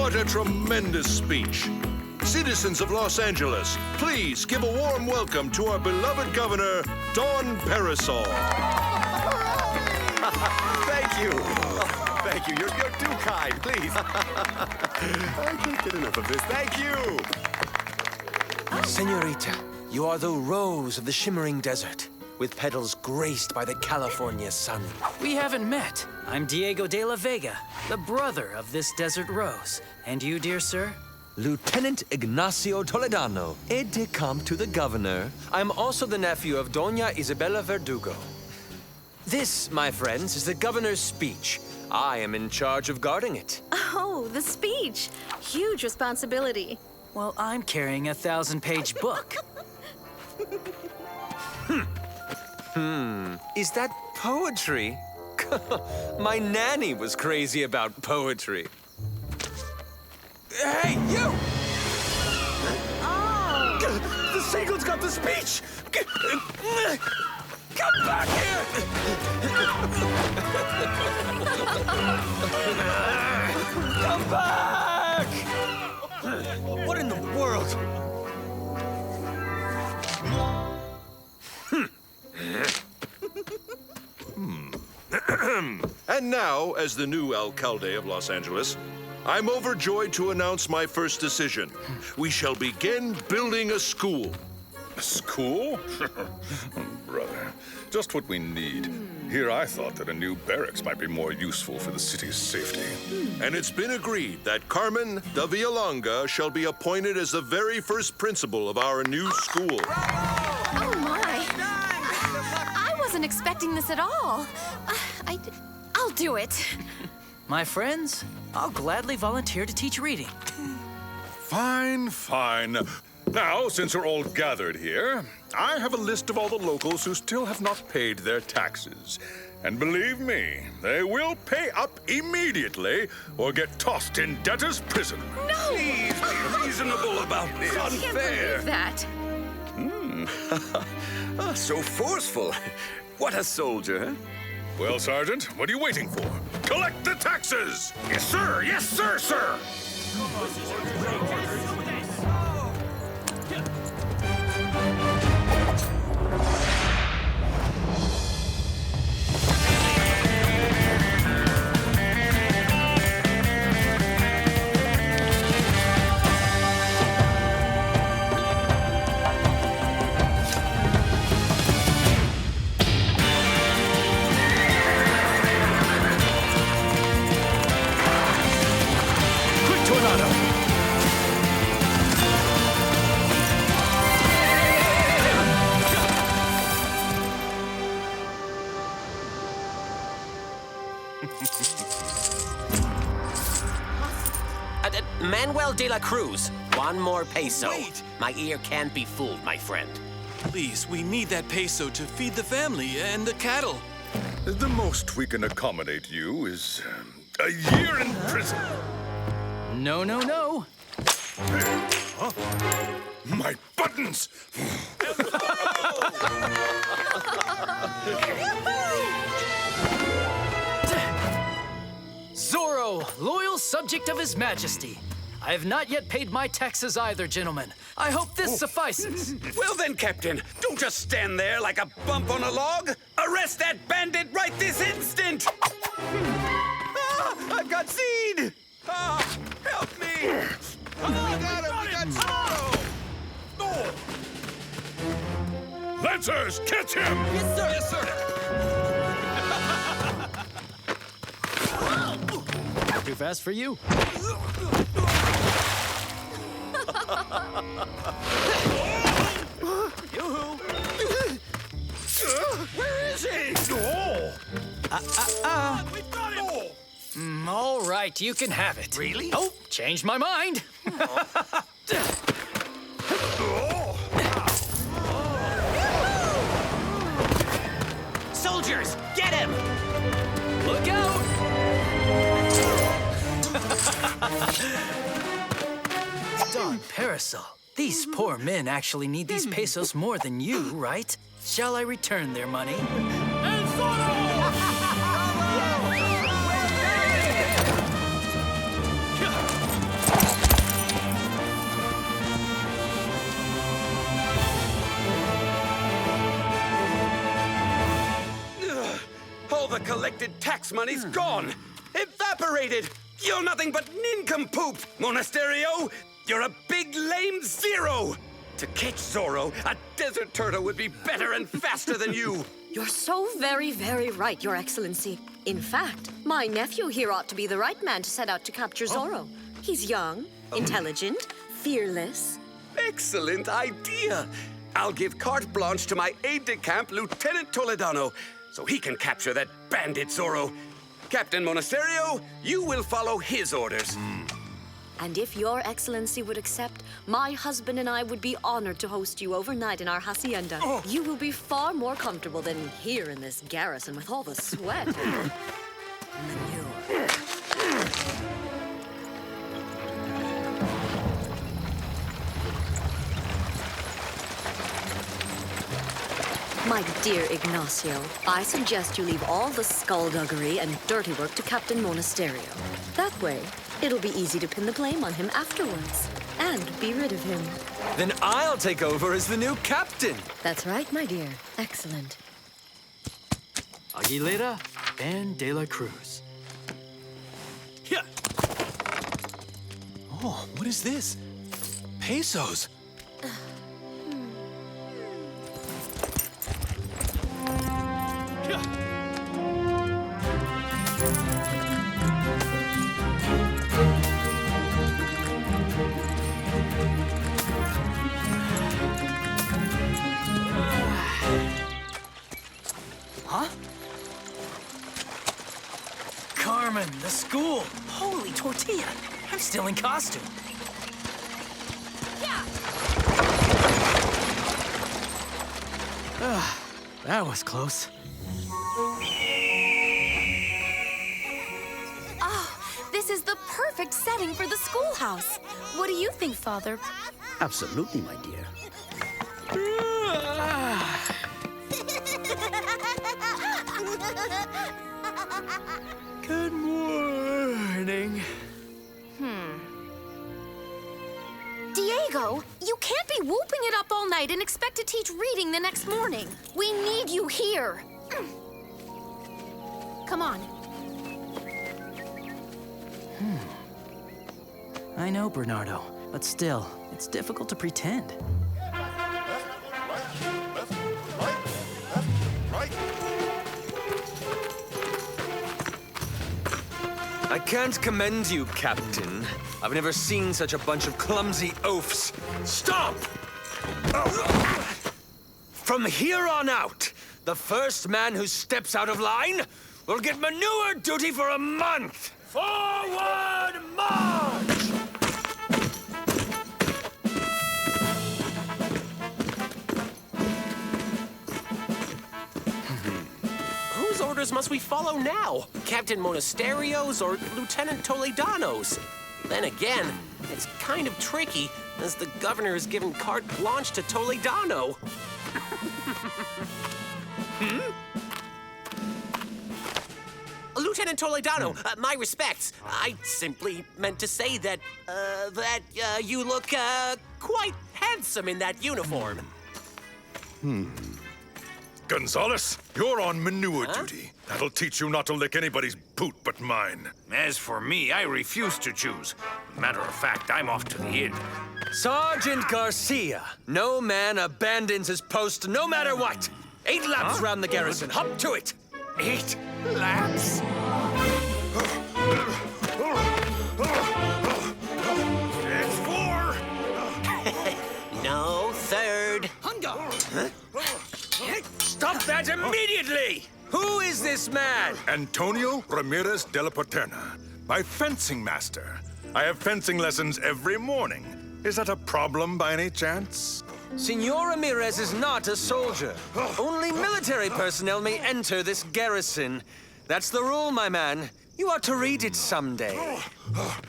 What a tremendous speech. Citizens of Los Angeles, please give a warm welcome to our beloved governor, Don Parasol. Thank you. Oh, thank you. You're too kind. Please. I can't get enough of this. Thank you. Senorita, you are the rose of the shimmering desert, with petals graced by the California sun. We haven't met. I'm Diego de la Vega, the brother of this desert rose. And you, dear sir? Lieutenant Ignacio Toledano, aide-de-camp to the governor. I'm also the nephew of Doña Isabella Verdugo. This, my friends, is the governor's speech. I am in charge of guarding it. Oh, the speech. Huge responsibility. Well, I'm carrying a 1,000-page book. Is that poetry? My nanny was crazy about poetry. Hey, you! Oh! The seagull's got the speech! Come back here! Come back! What in the world? And now, as the new alcalde of Los Angeles, I'm overjoyed to announce my first decision. We shall begin building a school. A school? Brother, just what we need. Here I thought that a new barracks might be more useful for the city's safety. And it's been agreed that Carmen de Villalonga shall be appointed as the very first principal of our new school. Oh, my. I wasn't expecting this at all. I'll do it. My friends, I'll gladly volunteer to teach reading. Fine, fine. Now, since we're all gathered here, I have a list of all the locals who still have not paid their taxes. And believe me, they will pay up immediately or get tossed in debtor's prison. No! Please be reasonable about this. I can't believe that. So forceful. What a soldier, huh? Well, Sergeant, what are you waiting for? Collect the taxes! Yes, sir. Yes, sir, sir. Manuel de la Cruz, one more peso. Wait! My ear can't be fooled, my friend. Please, we need that peso to feed the family and the cattle. The most we can accommodate you is a year in prison. No, no, no. Huh? My buttons! Zoro, loyal subject of His Majesty. I have not yet paid my taxes either, gentlemen. I hope this suffices. Well then, Captain, don't just stand there like a bump on a log. Arrest that bandit right this instant! I've got seed! Help me! We got him! We got Zoro! Lancers, catch him! Yes, sir! Yes, sir! Too fast for you. Where is he? We've got him! All right, you can have it. Really? Oh, changed my mind. Soldiers, get him! Look out! Don Parasol, these poor men actually need these pesos more than you, right? Shall I return their money? collected tax money's gone. Evaporated. You're nothing but nincompoop, Monasterio. You're a big lame zero. To catch Zoro, a desert turtle would be better and faster than you. You're so very, very right, Your Excellency. In fact, my nephew here ought to be the right man to set out to capture Zoro. He's young, intelligent, fearless. Excellent idea. I'll give carte blanche to my aide-de-camp, Lieutenant Toledano, so he can capture that bandit Zoro. Captain Monasterio, you will follow his orders. And if Your Excellency would accept, my husband and I would be honored to host you overnight in our hacienda. You will be far more comfortable than here in this garrison with all the sweat and manure. My dear Ignacio, I suggest you leave all the skullduggery and dirty work to Captain Monasterio. That way, it'll be easy to pin the blame on him afterwards, and be rid of him. Then I'll take over as the new captain. That's right, my dear. Excellent. Aguilera and De La Cruz. Yeah. Oh, what is this? Pesos. Huh? Carmen, the school. Holy tortilla. I'm still in costume. That was close. Oh, this is the perfect setting for the schoolhouse. What do you think, Father? Absolutely, my dear. Good morning. Diego, you can't be whooping it up all night and expect to teach reading the next morning. We need you here. Come on. I know, Bernardo, but still, it's difficult to pretend. I can't commend you, Captain. I've never seen such a bunch of clumsy oafs. Stop! From here on out, the first man who steps out of line will get manure duty for a month. Forward march! Whose orders must we follow now? Captain Monasterio's or Lieutenant Toledano's? Then again, it's kind of tricky, as the governor has given carte blanche to Toledano. Lieutenant Toledano, my respects. I simply meant to say that you look, quite handsome in that uniform. Gonzalez, you're on manure duty. That'll teach you not to lick anybody's boot but mine. As for me, I refuse to choose. Matter of fact, I'm off to the inn. Sergeant Garcia, no man abandons his post no matter what. 8 laps round the garrison. Hop to it. 8 laps? It's 4! No, third. Stop that immediately! Who is this man? Antonio Ramirez de la Paterna, my fencing master. I have fencing lessons every morning. Is that a problem by any chance? Senor Ramirez is not a soldier. Only military personnel may enter this garrison. That's the rule, my man. You ought to read it someday.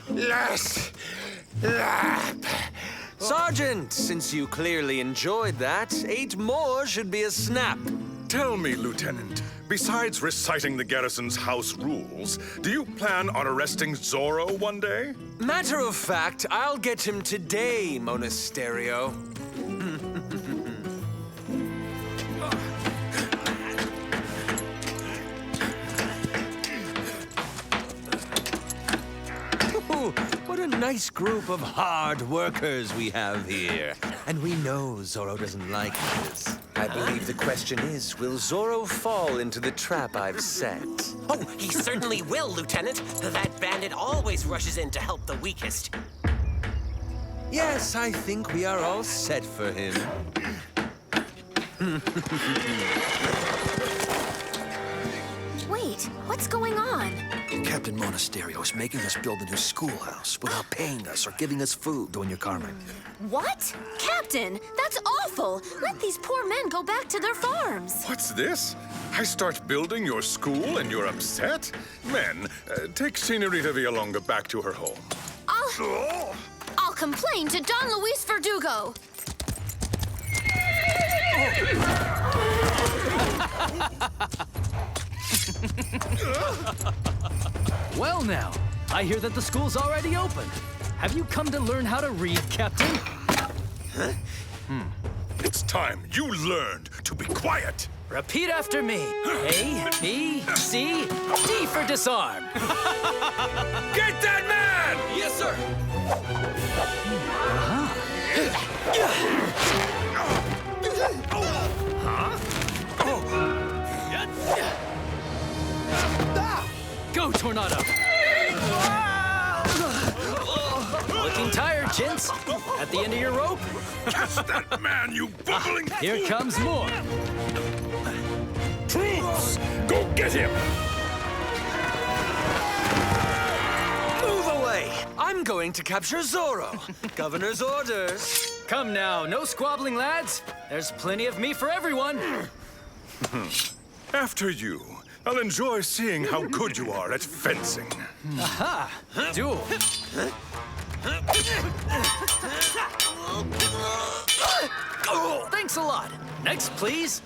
Last lap. Sergeant, since you clearly enjoyed that, 8 more should be a snap. Tell me, Lieutenant, besides reciting the garrison's house rules, do you plan on arresting Zoro one day? Matter of fact, I'll get him today, Monasterio. What a nice group of hard workers we have here. And we know Zoro doesn't like this. I believe the question is, will Zoro fall into the trap I've set? Oh, he certainly will, Lieutenant. That bandit always rushes in to help the weakest. Yes, I think we are all set for him. Wait, what's going on? Captain Monasterio is making us build a new schoolhouse without paying us or giving us food, Doña Carmen. What? Captain, that's awful. Let these poor men go back to their farms. What's this? I start building your school and you're upset? Men, take Senorita Villalonga back to her home. I'll complain to Don Luis Verdugo. Well now, I hear that the school's already open. Have you come to learn how to read, Captain? It's time you learned to be quiet. Repeat after me. A, B, C, D for disarm. Get that man! Yes, sir. Go, Tornado! Looking tired, gents? At the end of your rope? Catch that man, you bubbling... Here comes more. Troops! Go get him! Move away! I'm going to capture Zoro. Governor's orders. Come now, no squabbling, lads. There's plenty of meat for everyone. After you. I'll enjoy seeing how good you are at fencing. Aha! Duel. Thanks a lot. Next, please.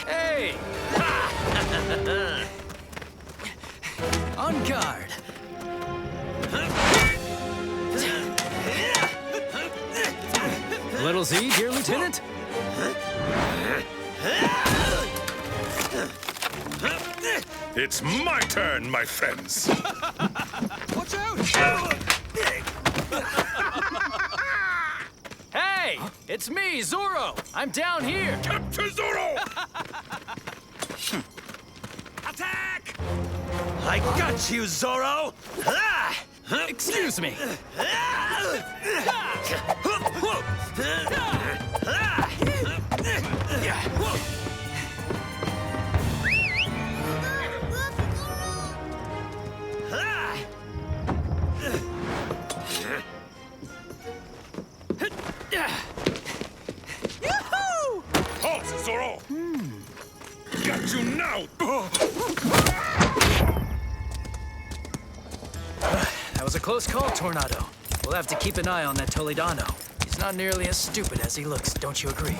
Hey! On guard. Little Z, dear Lieutenant. It's my turn, my friends. Watch out! Hey! It's me, Zoro! I'm down here! Capture Zoro! Attack! I got you, Zoro! Excuse me. Halt, Zoro! Got you now! That was a close call, Tornado. We'll have to keep an eye on that Toledano. He's not nearly as stupid as he looks, don't you agree?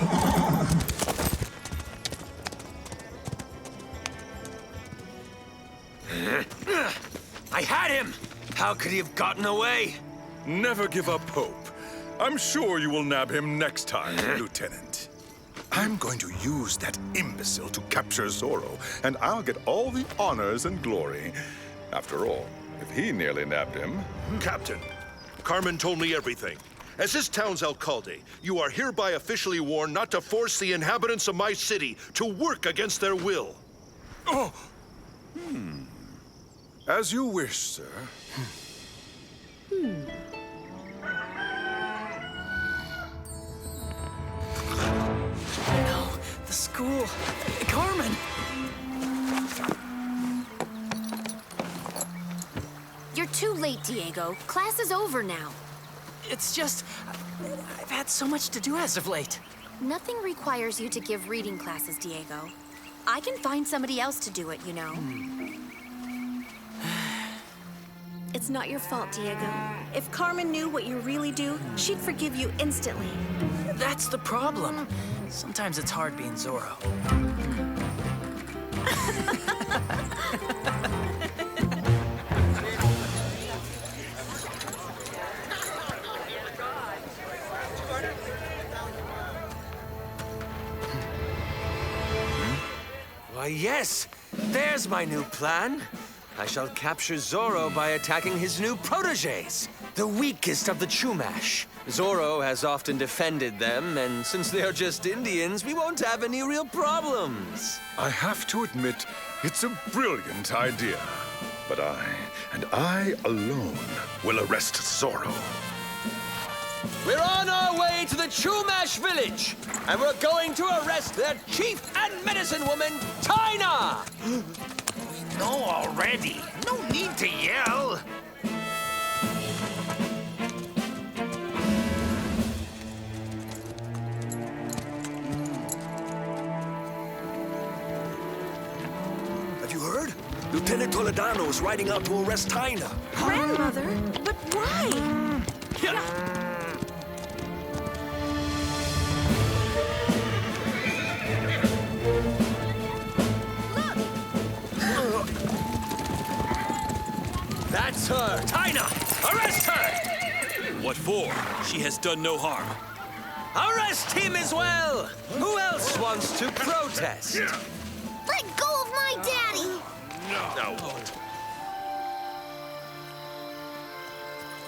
I had him! How could he have gotten away? Never give up hope. I'm sure you will nab him next time, Lieutenant. I'm going to use that imbecile to capture Zoro, and I'll get all the honors and glory. After all, if he nearly nabbed him... Captain, Carmen told me everything. As this town's alcalde, you are hereby officially warned not to force the inhabitants of my city to work against their will. Oh! As you wish, sir. No, the school. Carmen! You're too late, Diego. Class is over now. It's just... I've had so much to do as of late. Nothing requires you to give reading classes, Diego. I can find somebody else to do it, you know. It's not your fault, Diego. If Carmen knew what you really do, she'd forgive you instantly. That's the problem. Sometimes it's hard being Zoro. Why, yes. There's my new plan. I shall capture Zoro by attacking his new protégés, the weakest of the Chumash. Zoro has often defended them, and since they are just Indians, we won't have any real problems. I have to admit, it's a brilliant idea. But I alone, will arrest Zoro. We're on our way to the Chumash village, and we're going to arrest their chief and medicine woman, Tina! We know already. No need to yell. Have you heard? Lieutenant Toledano is riding out to arrest Tina. Grandmother? But why? That's her! Tina! Arrest her! What for? She has done no harm. Arrest him as well! Who else wants to protest? Let go of my daddy! Now what?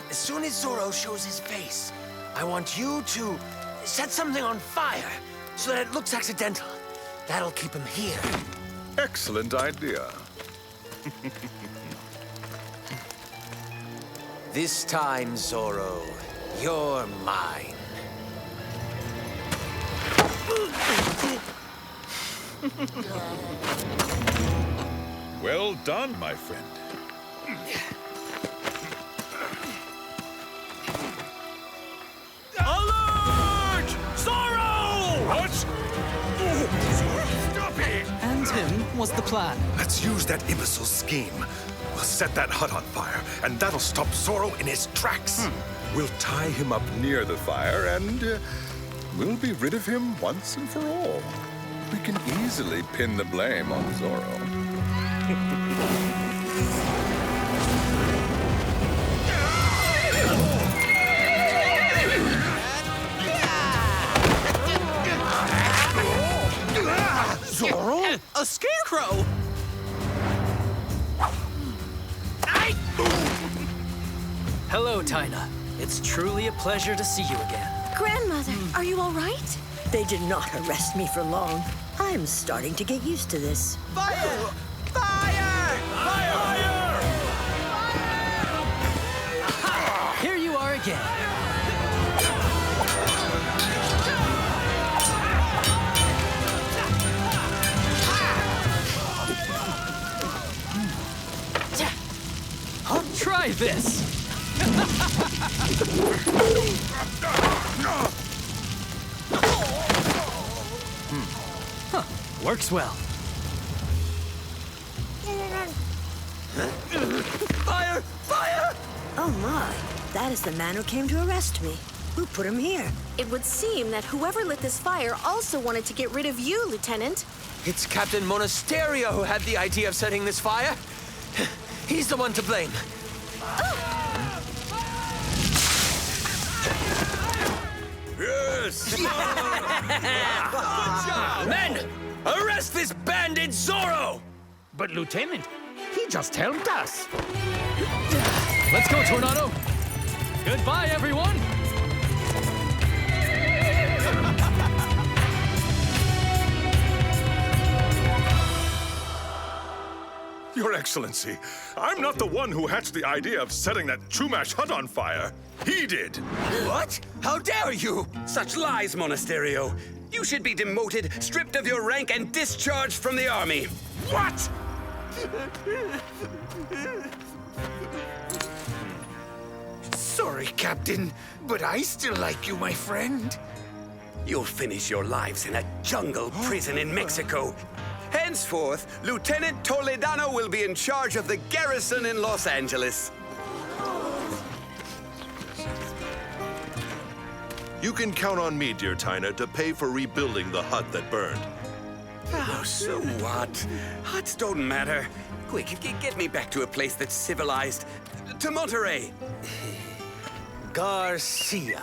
As soon as Zoro shows his face, I want you to set something on fire so that it looks accidental. That'll keep him here. Excellent idea. This time, Zoro, you're mine. Well done, my friend. Alert! Zoro! What? Stop it! And him was the plan. Let's use that imbecile's scheme. We'll set that hut on fire, and that'll stop Zoro in his tracks. We'll tie him up near the fire, and we'll be rid of him once and for all. We can easily pin the blame on Zoro. Zoro? A scarecrow! Hello, Tina. It's truly a pleasure to see you again. Grandmother, are you all right? They did not arrest me for long. I'm starting to get used to this. Fire! Fire! Fire! Here you are again. Try this. Works well. Fire! Fire! Oh my, that is the man who came to arrest me. Who put him here? It would seem that whoever lit this fire also wanted to get rid of you, Lieutenant. It's Captain Monasterio who had the idea of setting this fire. He's the one to blame. Yes! Good job! Men, arrest this bandit Zoro! But, Lieutenant, he just helped us. Let's go, Tornado. Goodbye, everyone. Your Excellency, I'm not the one who hatched the idea of setting that Chumash hut on fire. He did. What? How dare you? Such lies, Monasterio. You should be demoted, stripped of your rank, and discharged from the army. What? Sorry, Captain, but I still like you, my friend. You'll finish your lives in a jungle prison in Mexico. Henceforth, Lieutenant Toledano will be in charge of the garrison in Los Angeles. You can count on me, dear Tina, to pay for rebuilding the hut that burned. Oh, so what? Huts don't matter. Quick, get me back to a place that's civilized. To Monterey. Garcia.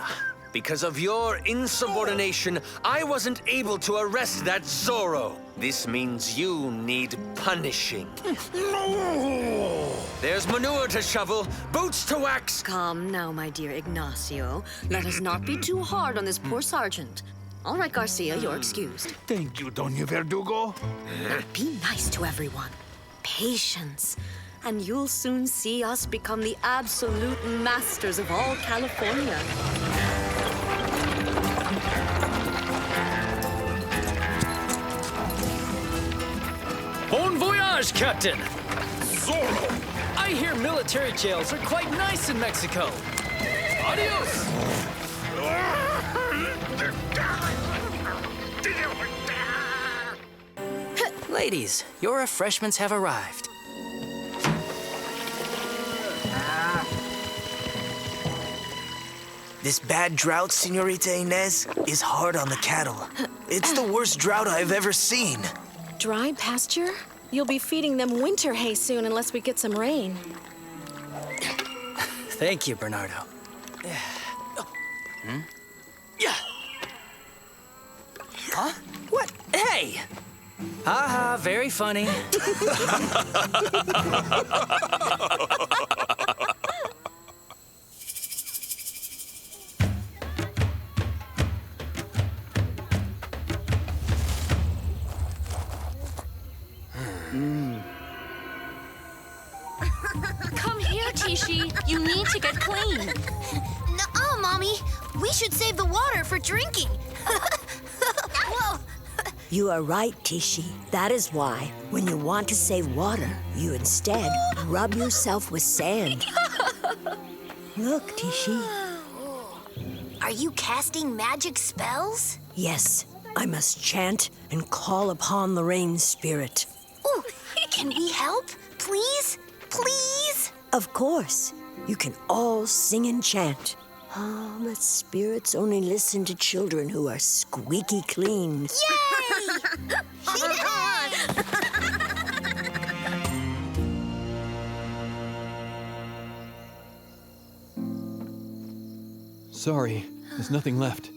Because of your insubordination, I wasn't able to arrest that Zorro. This means you need punishing. No! There's manure to shovel, boots to wax. Come now, my dear Ignacio. Let us not be too hard on this poor sergeant. All right, Garcia, you're excused. Thank you, Doña Verdugo. Be nice to everyone. Patience. And you'll soon see us become the absolute masters of all California. Bon voyage, Captain! Zorro! I hear military jails are quite nice in Mexico. Adios! Ladies, your refreshments have arrived. This bad drought, Senorita Ines, is hard on the cattle. It's the worst drought I've ever seen. Dry pasture? You'll be feeding them winter hay soon unless we get some rain. Thank you, Bernardo. Yeah. Huh? What? Hey! Haha, very funny. Come here, Tishi. You need to get clean. Nuh-uh, Mommy. We should save the water for drinking. Whoa. You are right, Tishi. That is why, when you want to save water, you instead rub yourself with sand. Look, Tishi. Are you casting magic spells? Yes, I must chant and call upon the rain spirit. Ooh, can we help? Please? Please? Of course. You can all sing and chant. Oh, but spirits only listen to children who are squeaky clean. Yay! Sorry, there's nothing left.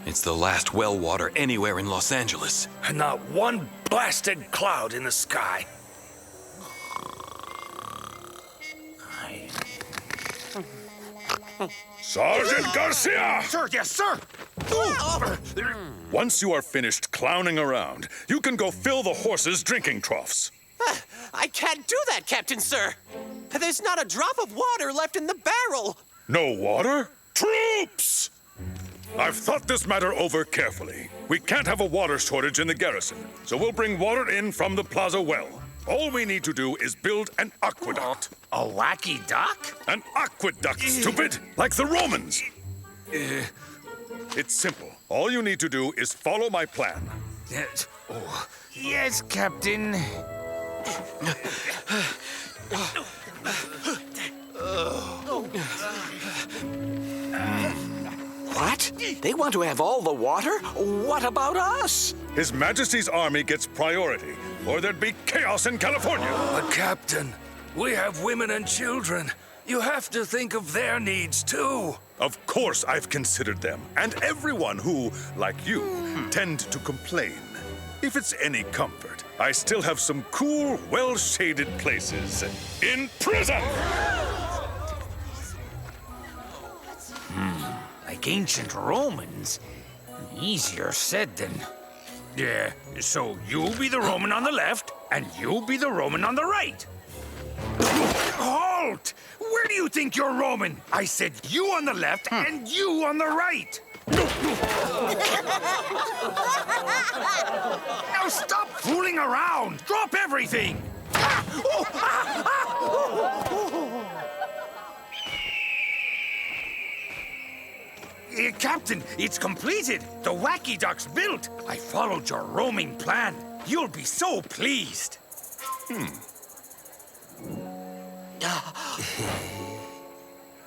It's the last well water anywhere in Los Angeles. And not one blasted cloud in the sky. Sergeant Garcia! Sir, yes, sir! Once you are finished clowning around, you can go fill the horses' drinking troughs. I can't do that, Captain Sir. There's not a drop of water left in the barrel. No water? Troops! I've thought this matter over carefully. We can't have a water shortage in the Garrison, so we'll bring water in from the Plaza well. All we need to do is build an aqueduct. A wacky duck? An aqueduct, stupid! Like the Romans! It's simple. All you need to do is follow my plan. Yes, Captain. What? They want to have all the water? What about us? His Majesty's army gets priority, or there'd be chaos in California. But, Captain, we have women and children. You have to think of their needs, too. Of course I've considered them, and everyone who, like you, tend to complain. If it's any comfort, I still have some cool, well-shaded places in prison! Like ancient Romans? Easier said than... Yeah, so you'll be the Roman on the left, and you'll be the Roman on the right. Halt! Where do you think you're Roman? I said you on the left and you on the right. Now stop fooling around! Drop everything! Captain, it's completed. The wacky duck's built. I followed your roaming plan. You'll be so pleased.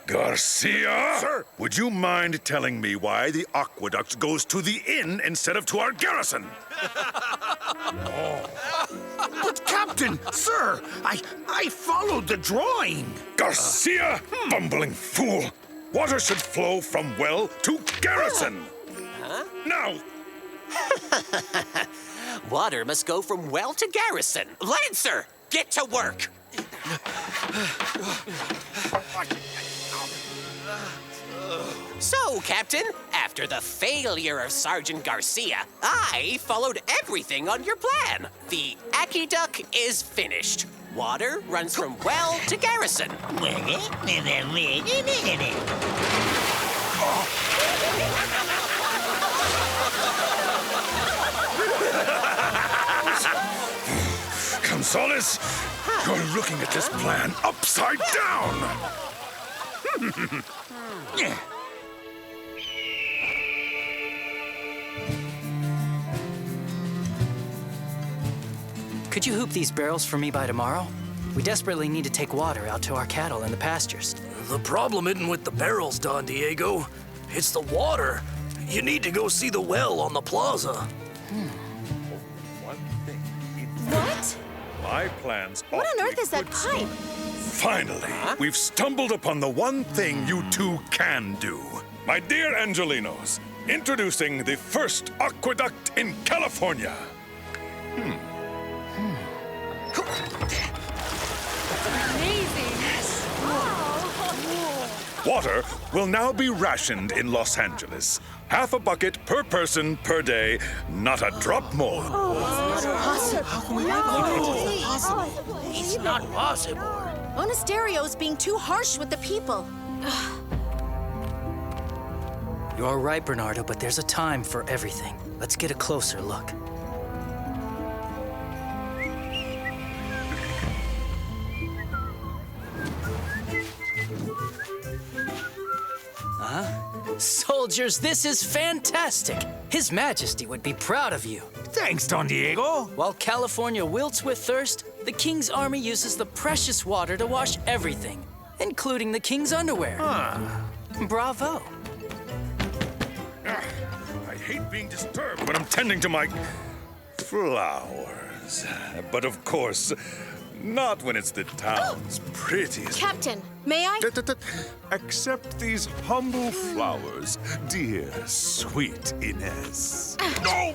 Garcia? Sir? Would you mind telling me why the Aqueduct goes to the inn instead of to our garrison? But Captain, sir, I followed the drawing. Garcia, bumbling fool! Water should flow from well to garrison! Huh? Now! Water must go from well to Garrison. Lancer, get to work! So, Captain, after the failure of Sergeant Garcia, I followed everything on your plan. The Aqueduct is finished. Water runs from well to Garrison. Gonzalez, you're looking at this plan upside down! Could you hoop these barrels for me by tomorrow? We desperately need to take water out to our cattle in the pastures. The problem isn't with the barrels, Don Diego. It's the water. You need to go see the well on the plaza. What? My plans What on earth is that pipe? Finally, we've stumbled upon the one thing you two can do. My dear Angelinos, introducing the first aqueduct in California. Amazing. Water will now be rationed in Los Angeles. Half a bucket per person per day, not a drop more. It's not possible. Monasterio's being too harsh with the people. You're right, Bernardo, but there's a time for everything. Let's get a closer look. Soldiers, this is fantastic! His Majesty would be proud of you. Thanks, Don Diego. While California wilts with thirst, the King's army uses the precious water to wash everything, including the King's underwear. Bravo. I hate being disturbed when I'm tending to my flowers. But of course, not when it's the town's prettiest. Captain, may I? Accept these humble flowers, dear, sweet Ines. No!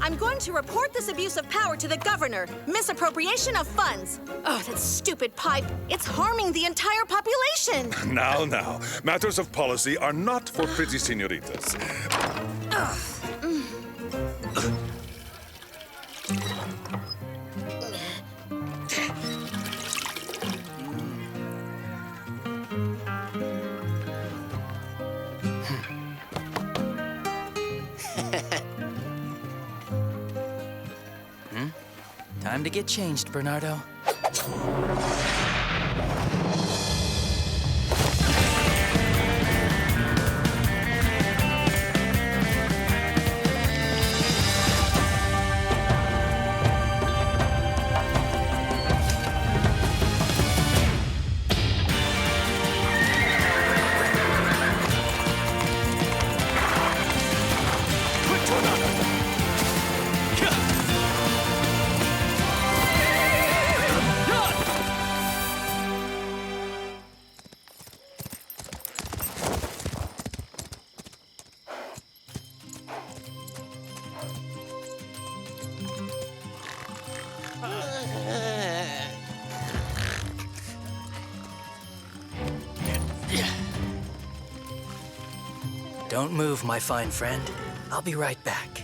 I'm going to report this abuse of power to the governor. Misappropriation of funds. Oh, that stupid pipe. It's harming the entire population. Now. Matters of policy are not for pretty senoritas. Time to get changed, Bernardo. Don't move, my fine friend. I'll be right back.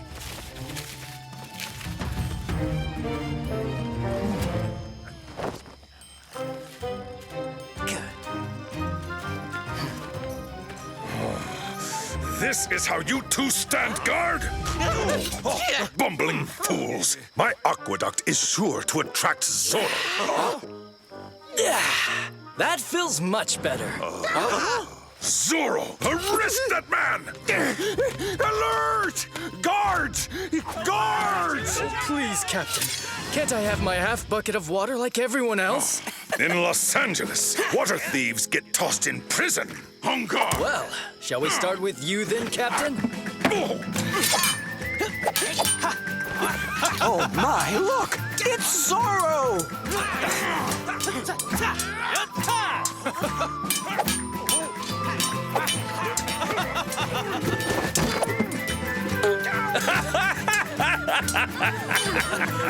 This is how you two stand guard? Bumbling fools! My aqueduct is sure to attract Zoro. That feels much better. Zoro, arrest that man! Alert! Guards! Guards! Oh, please, Captain. Can't I have my half bucket of water like everyone else? In Los Angeles, water thieves get tossed in prison. On guard! Well, shall we start with you then, Captain? Oh my, look! It's Zorro!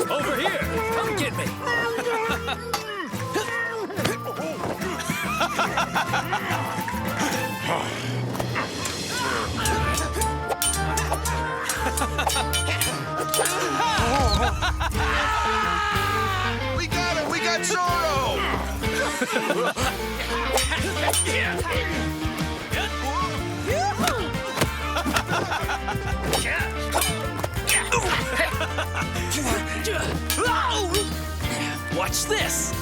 Over here! Come get me! We got it! We got Zorro! Watch this!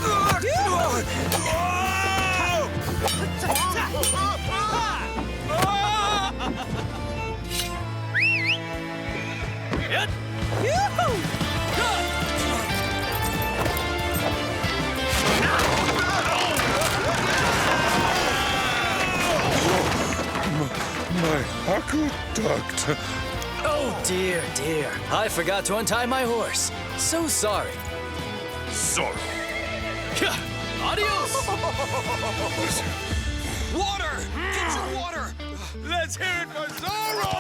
My Aqueduct. Oh, dear, dear. I forgot to untie my horse. So sorry. Zorro. Adios! Water! Get your water! Let's hear it for Zorro!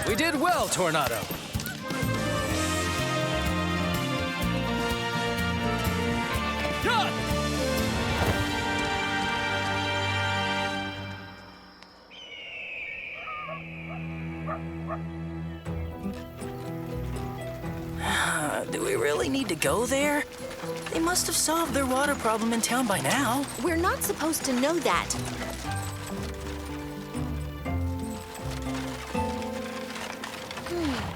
We did well, Tornado. Do we really need to go there? They must have solved their water problem in town by now. We're not supposed to know that.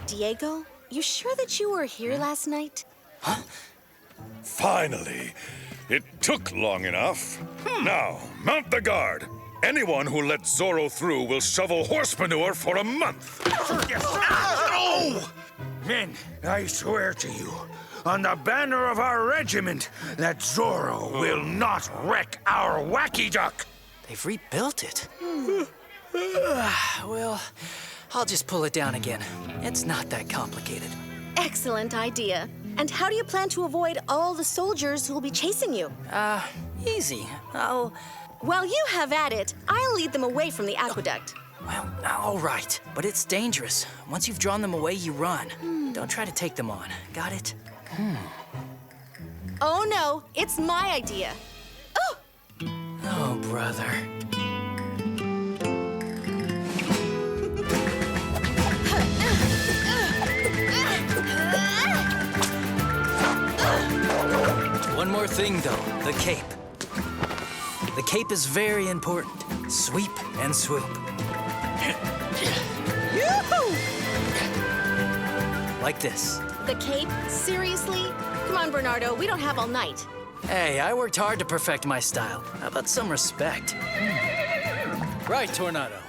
Diego, you sure that you were here last night? Finally. It took long enough. Now, mount the guard. Anyone who lets Zorro through will shovel horse manure for a month. Oh! Men, I swear to you, on the banner of our regiment, that Zorro will not wreck our wacky duck. They've rebuilt it. Well, I'll just pull it down again. It's not that complicated. Excellent idea. And how do you plan to avoid all the soldiers who will be chasing you? Easy. While you have at it, I'll lead them away from the aqueduct. Well, all right. But it's dangerous. Once you've drawn them away, you run. Don't try to take them on. Got it? Oh, no. It's my idea. Oh! Oh, brother. One more thing, though. The cape. The cape is very important. Sweep and swoop. Yoo-hoo! Like this. The cape? Seriously? Come on, Bernardo. We don't have all night. Hey, I worked hard to perfect my style. How about some respect? Right, Tornado.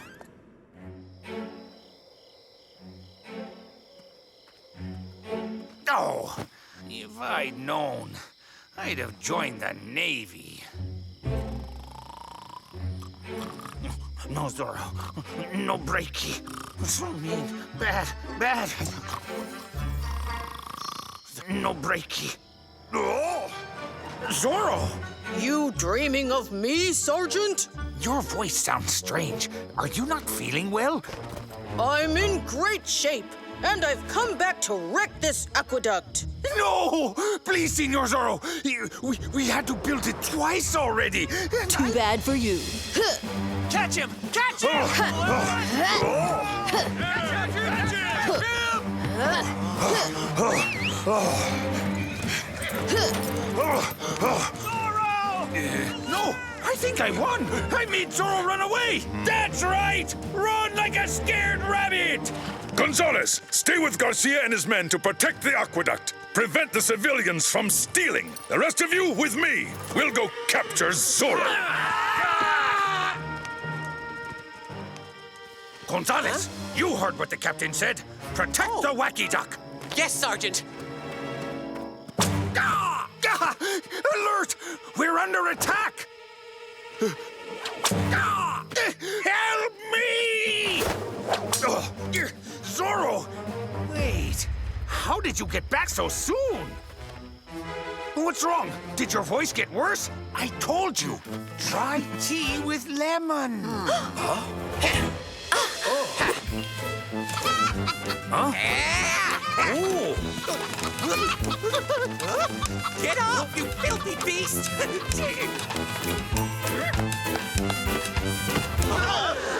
Oh, if I'd known, I'd have joined the Navy. No, Zorro. No breaky. So mean. Bad. Bad. No breaky. Oh! Zorro! You dreaming of me, Sergeant? Your voice sounds strange. Are you not feeling well? I'm in great shape, and I've come back to wreck this aqueduct. No! Please, Senor Zorro! We had to build it twice already! Too bad for you. Catch him! Catch him! No! I think I won! I made Zorro run away! That's right! Run like a scared rabbit! Gonzalez, stay with Garcia and his men to protect the aqueduct. Prevent the civilians from stealing. The rest of you with me. We'll go capture Zorro. Gonzalez, you heard what the captain said. Protect the wacky duck. Yes, Sergeant. Alert! We're under attack! Help me! Zorro! Wait, how did you get back so soon? What's wrong? Did your voice get worse? I told you. Try tea with lemon. Huh? Oh. Get off, you filthy beast!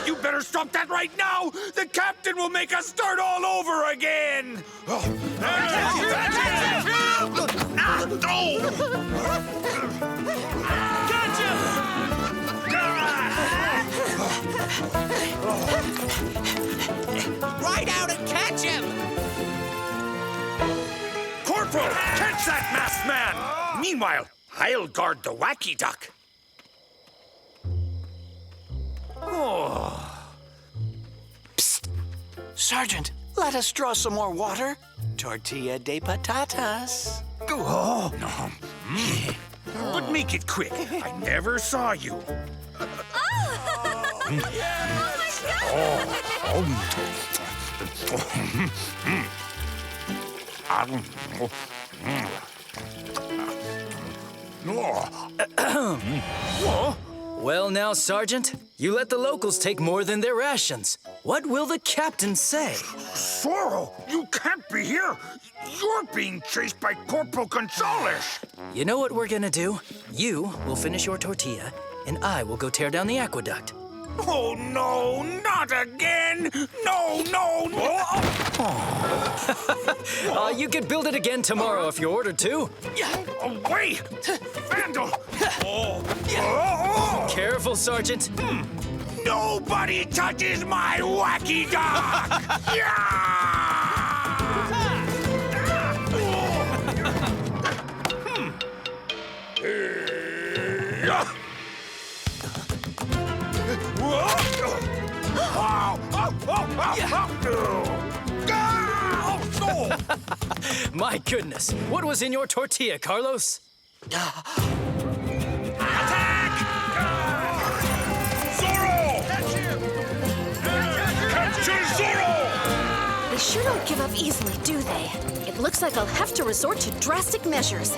You better stop that right now! The captain will make us start all over again! Ride out and catch him! Corporal, catch that masked man! Meanwhile, I'll guard the wacky duck. Oh. Psst. Sergeant, let us draw some more water. Tortilla de patatas. Oh, no. But make it quick. I never saw you. Well now, Sergeant, you let the locals take more than their rations. What will the captain say? Zorro, you can't be here. You're being chased by Corporal Gonzalez. You know what we're gonna do? You will finish your tortilla, and I will go tear down the aqueduct. Oh, no, not again! No, no, no! You could build it again tomorrow if you're ordered to. Wait! Vandal! Careful, Sergeant. Nobody touches my wacky dog! My goodness, what was in your tortilla, Carlos? They sure don't give up easily, do they? It looks like I'll have to resort to drastic measures.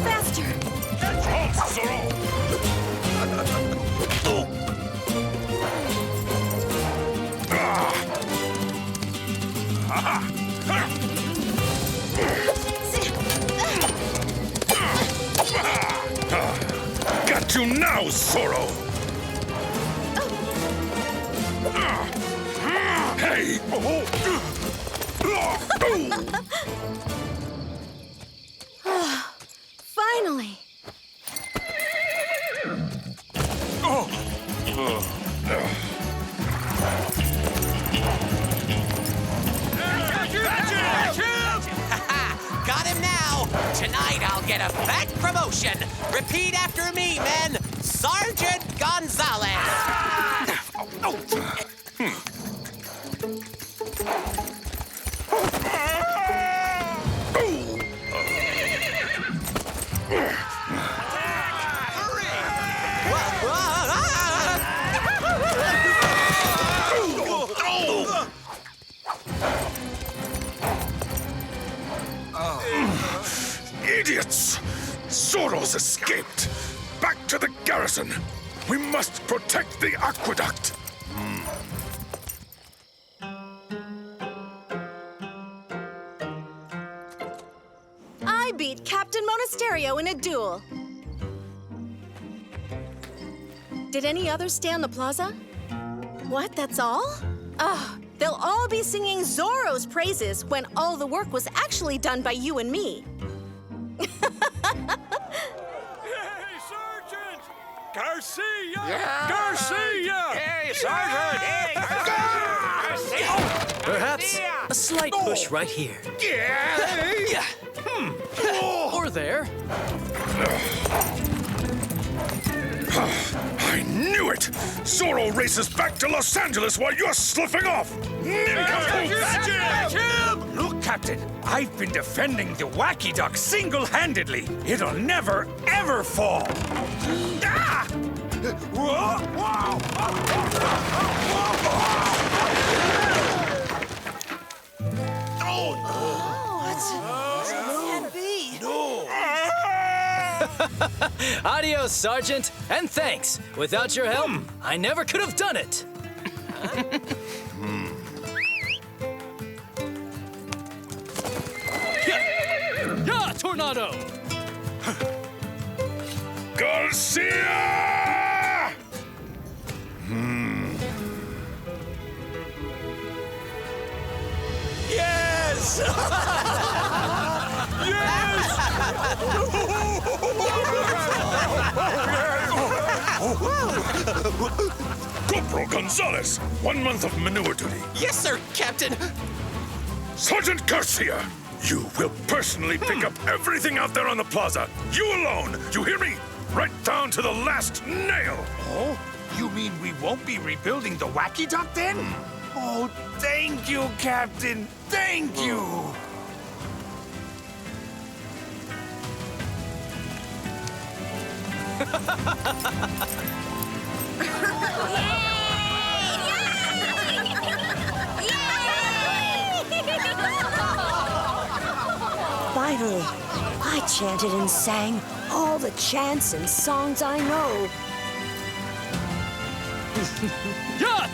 Faster! Got you now, Zoro! Hey! Finally! Got him now! Tonight I'll get a fat promotion! Repeat after me, men! Sergeant Gonzalez! Idiots! Zoro's escaped! Back to the garrison! We must protect the aqueduct! I beat Captain Monasterio in a duel. Did any others stay on the plaza? What, that's all? Oh, they'll all be singing Zorro's praises when all the work was actually done by you and me. Garcia! Yeah. Garcia! Hey, Sergeant! Hey, Perhaps a slight push right here. Yeah! Or there. I knew it! Zoro races back to Los Angeles while you're sloughing off! Look, Captain, I've been defending the Aqueduct single-handedly. It'll never, ever fall. Ah! Adios, Sergeant, and thanks. Without your help, I never could have done it. Yeah, tornado! Garcia! Yes! Corporal Gonzalez, 1 month of manure duty. Yes, sir, Captain. Sergeant Garcia, you will personally pick up everything out there on the plaza. You alone, you hear me? Right down to the last nail. Oh, you mean we won't be rebuilding the Aqueduct then? Oh, thank you, Captain. Thank you. Finally, I chanted and sang all the chants and songs I know. Yeah!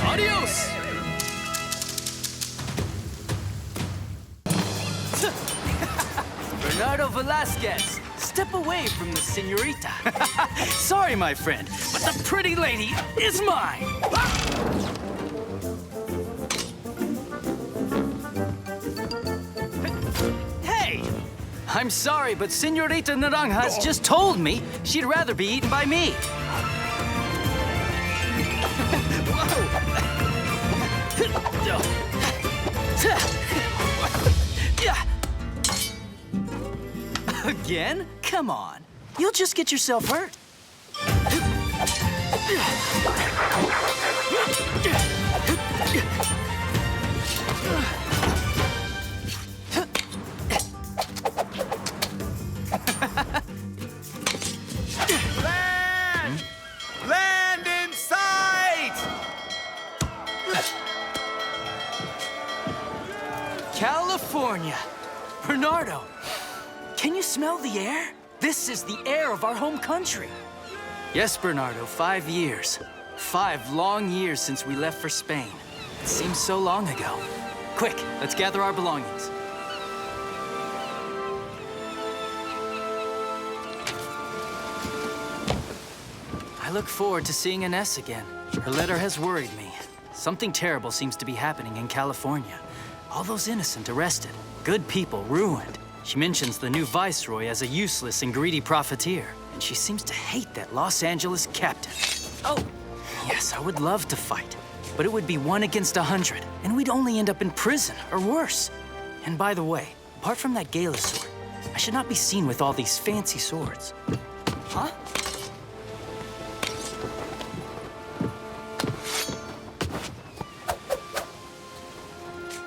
Adios! Bernardo Velasquez, step away from the senorita. Sorry, my friend, but the pretty lady is mine. Hey! I'm sorry, but Senorita Naranja's just told me she'd rather be eaten by me. Again? Come on. You'll just get yourself hurt. Land! Land in sight! California. Bernardo, can you smell the air? This is the air of our home country. Yes, Bernardo, 5 years. 5 long years since we left for Spain. It seems so long ago. Quick, let's gather our belongings. I look forward to seeing Ines again. Her letter has worried me. Something terrible seems to be happening in California. All those innocent arrested, good people ruined. She mentions the new viceroy as a useless and greedy profiteer, and she seems to hate that Los Angeles captain. Oh, yes, I would love to fight, but it would be 1 against 100, and we'd only end up in prison, or worse. And by the way, apart from that gala sword, I should not be seen with all these fancy swords. Huh?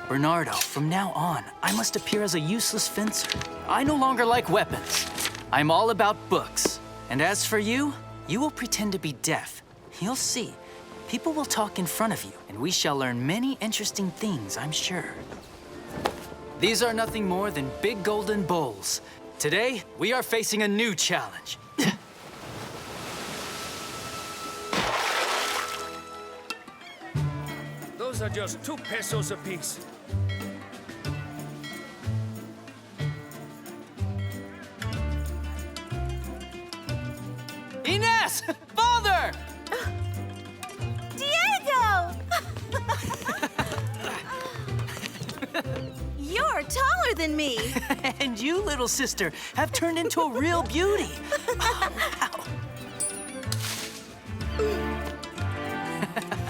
Bernardo, from now on, I must appear as a useless fencer. I no longer like weapons. I'm all about books. And as for you, you will pretend to be deaf. You'll see. People will talk in front of you, and we shall learn many interesting things, I'm sure. These are nothing more than big golden bowls. Today, we are facing a new challenge. Those are just 2 pesos apiece. Ines! Father! Diego! You're taller than me. And you, little sister, have turned into a real beauty. Oh, wow.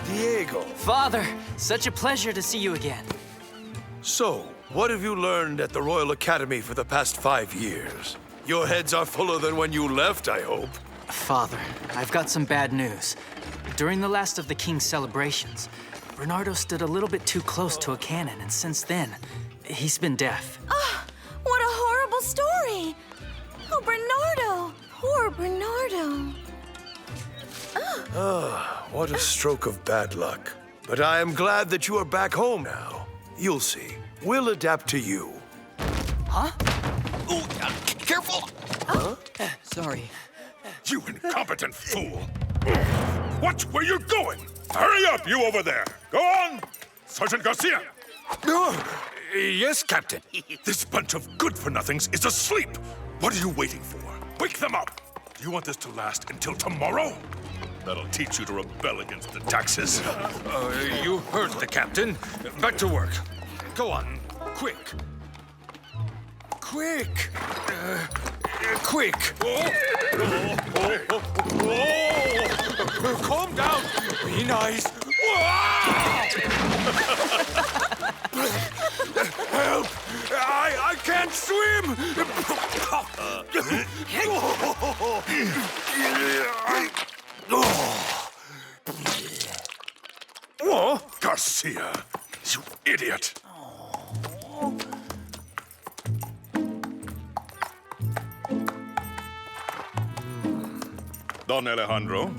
Diego. Father, such a pleasure to see you again. So, what have you learned at the Royal Academy for the past 5 years? Your heads are fuller than when you left, I hope. Father, I've got some bad news. During the last of the king's celebrations, Bernardo stood a little bit too close to a cannon, and since then, he's been deaf. Oh, what a horrible story! Oh, Bernardo! Poor Bernardo. What a stroke of bad luck. But I am glad that you are back home now. You'll see. We'll adapt to you. Huh? Ooh, careful! Huh? Sorry. You incompetent fool! Watch where you're going! Hurry up, you over there! Go on! Sergeant Garcia! Yes, Captain. This bunch of good-for-nothings is asleep! What are you waiting for? Wake them up! Do you want this to last until tomorrow? That'll teach you to rebel against the taxes. You heard the captain. Back to work. Go on, quick. Quick! Quick! Calm down! Be nice! Help! I can't swim! Whoa! Garcia! You idiot! Don Alejandro?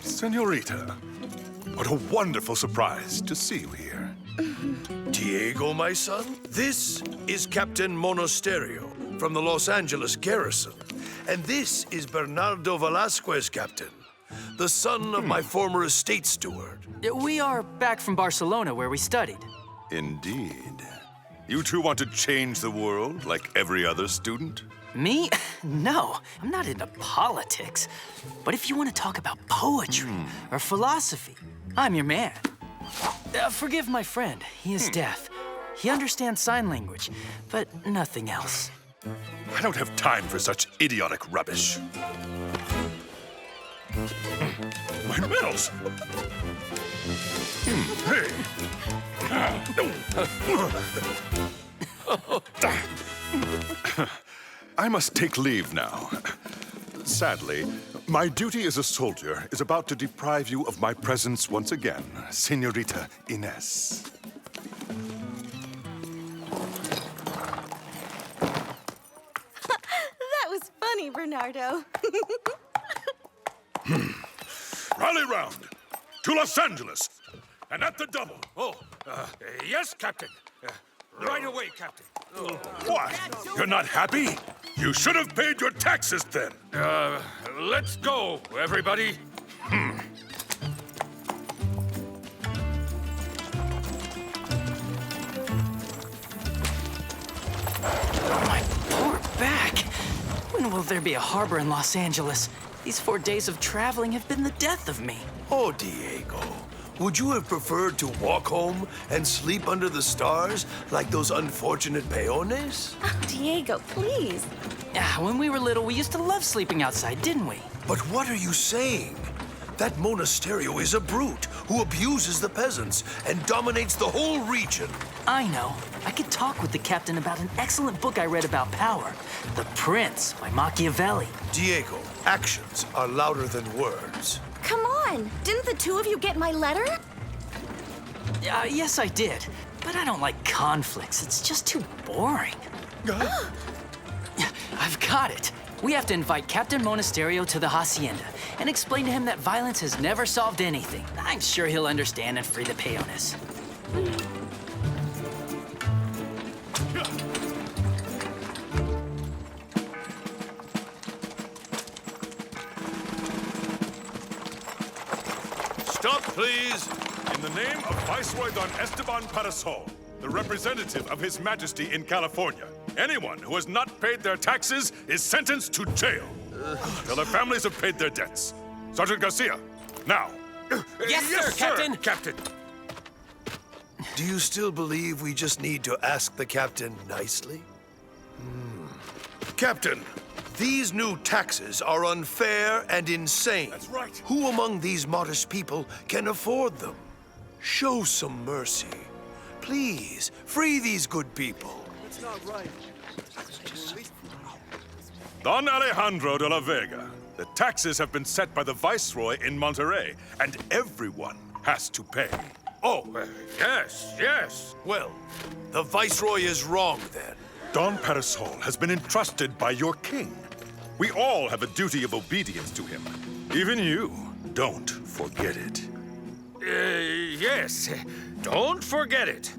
Senorita, what a wonderful surprise to see you here. Diego, my son, this is Captain Monasterio from the Los Angeles Garrison. And this is Bernardo Velasquez, Captain, the son of my former estate steward. We are back from Barcelona, where we studied. Indeed. You two want to change the world like every other student? Me? No, I'm not into politics. But if you want to talk about poetry or philosophy, I'm your man. Forgive my friend, he is deaf. He understands sign language, but nothing else. I don't have time for such idiotic rubbish. My medals! Hey! I must take leave now. Sadly, my duty as a soldier is about to deprive you of my presence once again, Senorita Ines. That was funny, Bernardo. Rally round to Los Angeles and at the double. Yes, Captain. Right away, Captain. What? You're not happy? You should have paid your taxes then. Let's go, everybody. My poor back. When will there be a harbor in Los Angeles? These 4 days of traveling have been the death of me. Oh, Diego, would you have preferred to walk home and sleep under the stars like those unfortunate peones? Oh, Diego, please. When we were little, we used to love sleeping outside, didn't we? But what are you saying? That Monasterio is a brute who abuses the peasants and dominates the whole region. I know. I could talk with the captain about an excellent book I read about power, The Prince by Machiavelli. Diego, actions are louder than words. Come on. Didn't the two of you get my letter? Yes, I did. But I don't like conflicts. It's just too boring. I've got it. We have to invite Captain Monasterio to the hacienda and explain to him that violence has never solved anything. I'm sure he'll understand and free the peones. Stop, please. In the name of Viceroy Don Esteban Parasol, the representative of His Majesty in California, anyone who has not paid their taxes is sentenced to jail till their families have paid their debts. Sergeant Garcia, now. Yes, sir, Captain. Captain. Do you still believe we just need to ask the captain nicely? Captain, these new taxes are unfair and insane. That's right. Who among these modest people can afford them? Show some mercy. Please, free these good people. That's not right. Don Alejandro de la Vega, the taxes have been set by the Viceroy in Monterrey, and everyone has to pay. Oh, yes. Well, the Viceroy is wrong then. Don Parasol has been entrusted by your king. We all have a duty of obedience to him. Even you. Don't forget it. Yes. Don't forget it.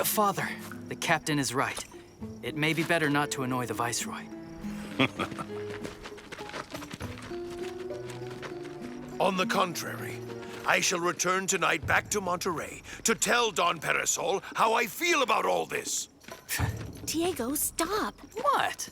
Father, the captain is right. It may be better not to annoy the Viceroy. On the contrary, I shall return tonight back to Monterrey to tell Don Parasol how I feel about all this. Diego, stop. What?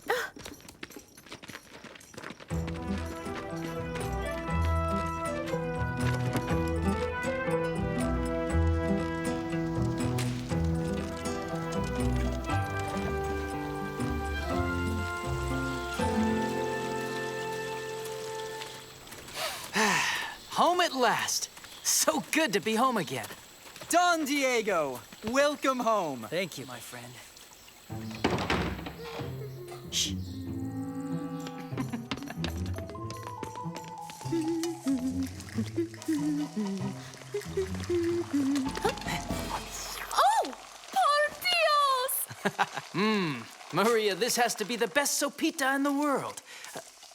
Home at last. So good to be home again. Don Diego, welcome home. Thank you, my friend. Shh. Oh, por Dios! Maria, this has to be the best sopita in the world.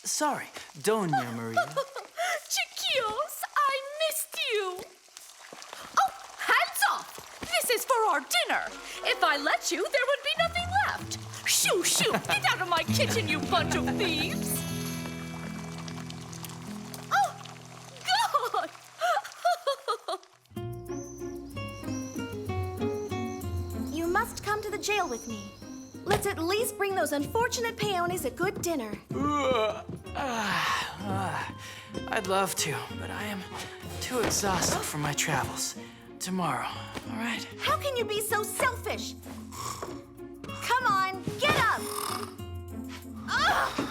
Sorry, Doña Maria. Chiquillos, I missed you. Oh, hands off! This is for our dinner. If I let you, there would be nothing left. Shoo, shoo! Get out of my kitchen, you bunch of thieves! Oh, God! You must come to the jail with me. Let's at least bring those unfortunate peones a good dinner. I'd love to, but I am too exhausted from my travels. Tomorrow, all right? How can you be so selfish? Come on, get up! Ugh.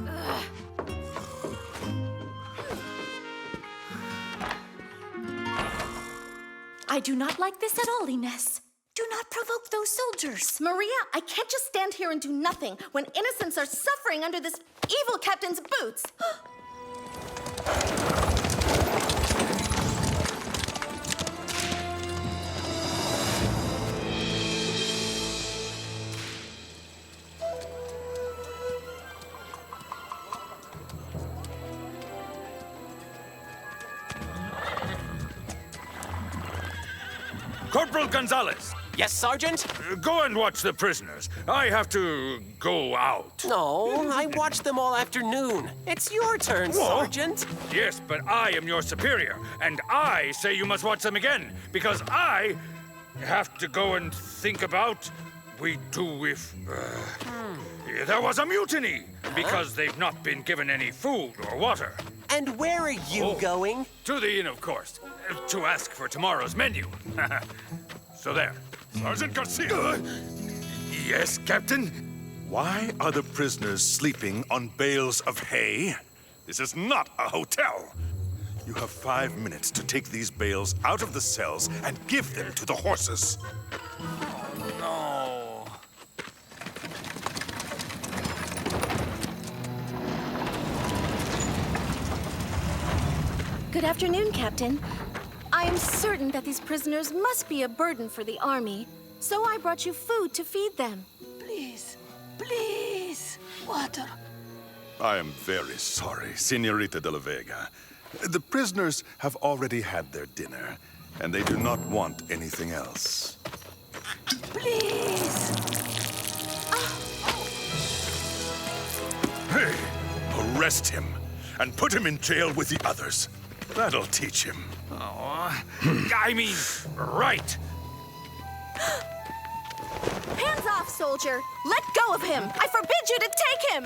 Ugh. I do not like this at all, Ines. Do not provoke those soldiers. Maria, I can't just stand here and do nothing when innocents are suffering under this evil captain's boots. Corporal Gonzalez, Yes, Sergeant? go and watch the prisoners. I have to go out. No, I watched them all afternoon. It's your turn, Whoa. Sergeant. Yes, but I am your superior, and I say you must watch them again, because I have to go and think about we do if there was a mutiny, because they've not been given any food or water. And where are you going? To the inn, of course, to ask for tomorrow's menu. So there. Sergeant Garcia! Yes, Captain? Why are the prisoners sleeping on bales of hay? This is not a hotel. You have 5 minutes to take these bales out of the cells and give them to the horses. No. Good afternoon, Captain. I am certain that these prisoners must be a burden for the army, so I brought you food to feed them. Please, please, water. I am very sorry, Senorita de la Vega. The prisoners have already had their dinner, and they do not want anything else. Please. Hey, arrest him and put him in jail with the others. That'll teach him. Oh, I mean, right. Hands off, soldier! Let go of him! I forbid you to take him!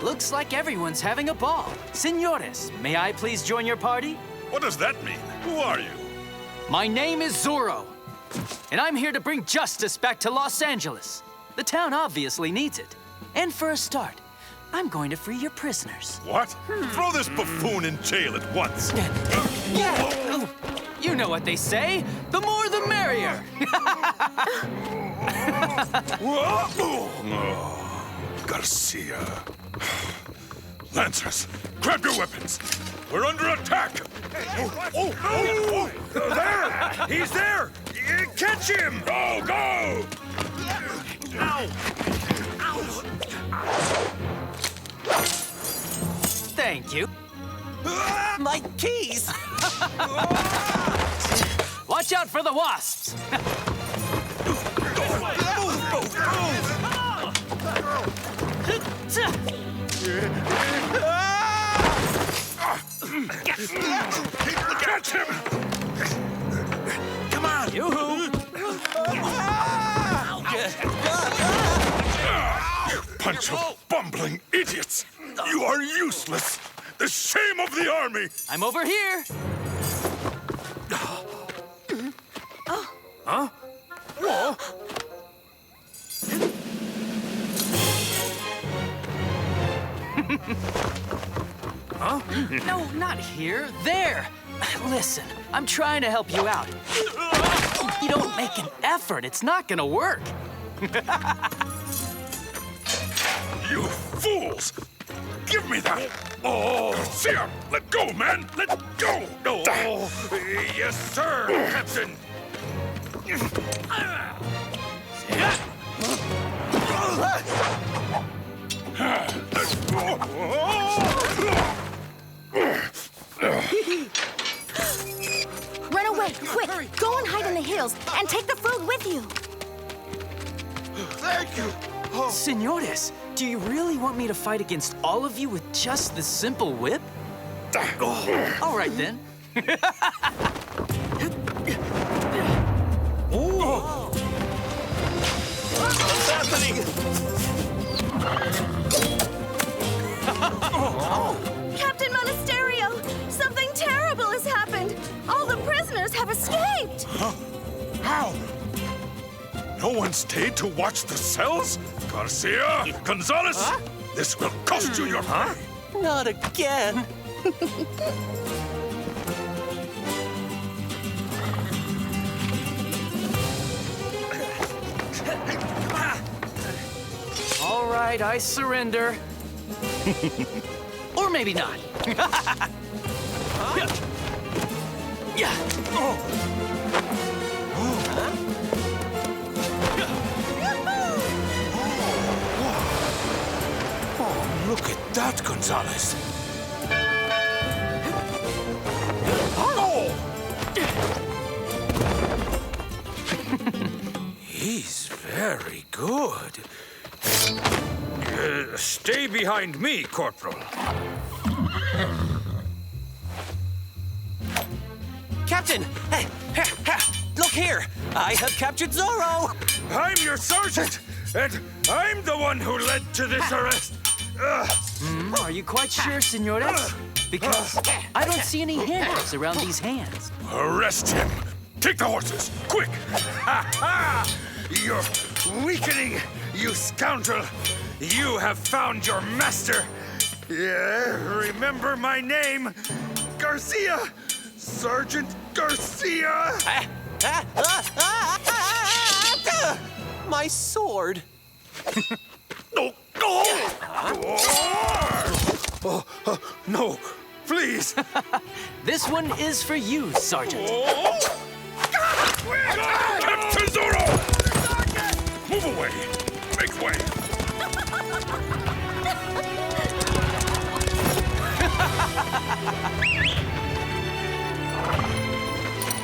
Looks like everyone's having a ball. Senores, may I please join your party? What does that mean? Who are you? My name is Zoro, and I'm here to bring justice back to Los Angeles. The town obviously needs it. And for a start, I'm going to free your prisoners. What? Throw this buffoon in jail at once. Yeah. You know what they say. The more the merrier. Garcia. Lancers, grab your weapons. We're under attack. There! He's there! Catch him! Go, go! Thank you. My keys! Watch out for the wasps. Catch him! Come on! Yoo-hoo! You bunch of bumbling idiots! You are useless! The shame of the army! I'm over here. Huh? Whoa! Huh? No, not here. There. Listen, I'm trying to help you out. You don't make an effort, it's not gonna work. You fools! Give me that! Oh, Garcia, let go, man! Let go! Oh, yes, sir, Captain. Run away, quick! Go and hide in the hills, and take the food with you. Thank you. Senores, do you really want me to fight against all of you with just this simple whip? All right, then. What's happening? Captain Monasterio, something terrible has happened. All the prisoners have escaped. Huh? How? No one stayed to watch the cells? Garcia! Gonzalez! This will cost you your pay! Not again. All right, I surrender. Or maybe not. Yeah. Oh, look at that, Gonzalez. He's very good. Stay behind me, Corporal. Captain! Hey, look here! I have captured Zoro! I'm your sergeant, and I'm the one who led to this arrest. Are you quite sure, senores? Because I don't see any handcuffs around these hands. Arrest him! Take the horses, quick! Ha ha! You're weakening, you scoundrel! You have found your master! Yeah, remember my name? Garcia! Sergeant Garcia! My sword! No, please! This one is for you, Sergeant. Captain Zoro! Move away! Make way!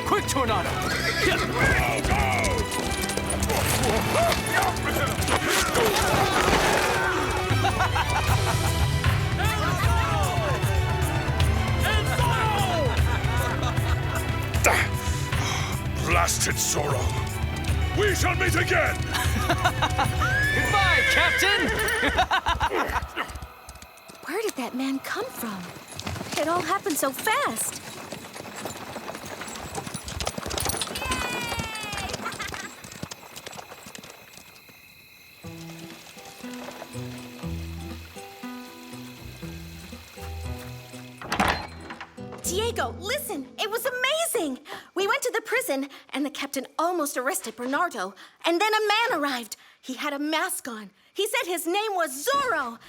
Quick, Tornado! Blasted Zoro! We shall meet again! Goodbye, Captain! Where did that man come from? It all happened so fast. Diego, listen, it was amazing. We went to the prison, and the captain almost arrested Bernardo. And then a man arrived. He had a mask on. He said his name was Zorro.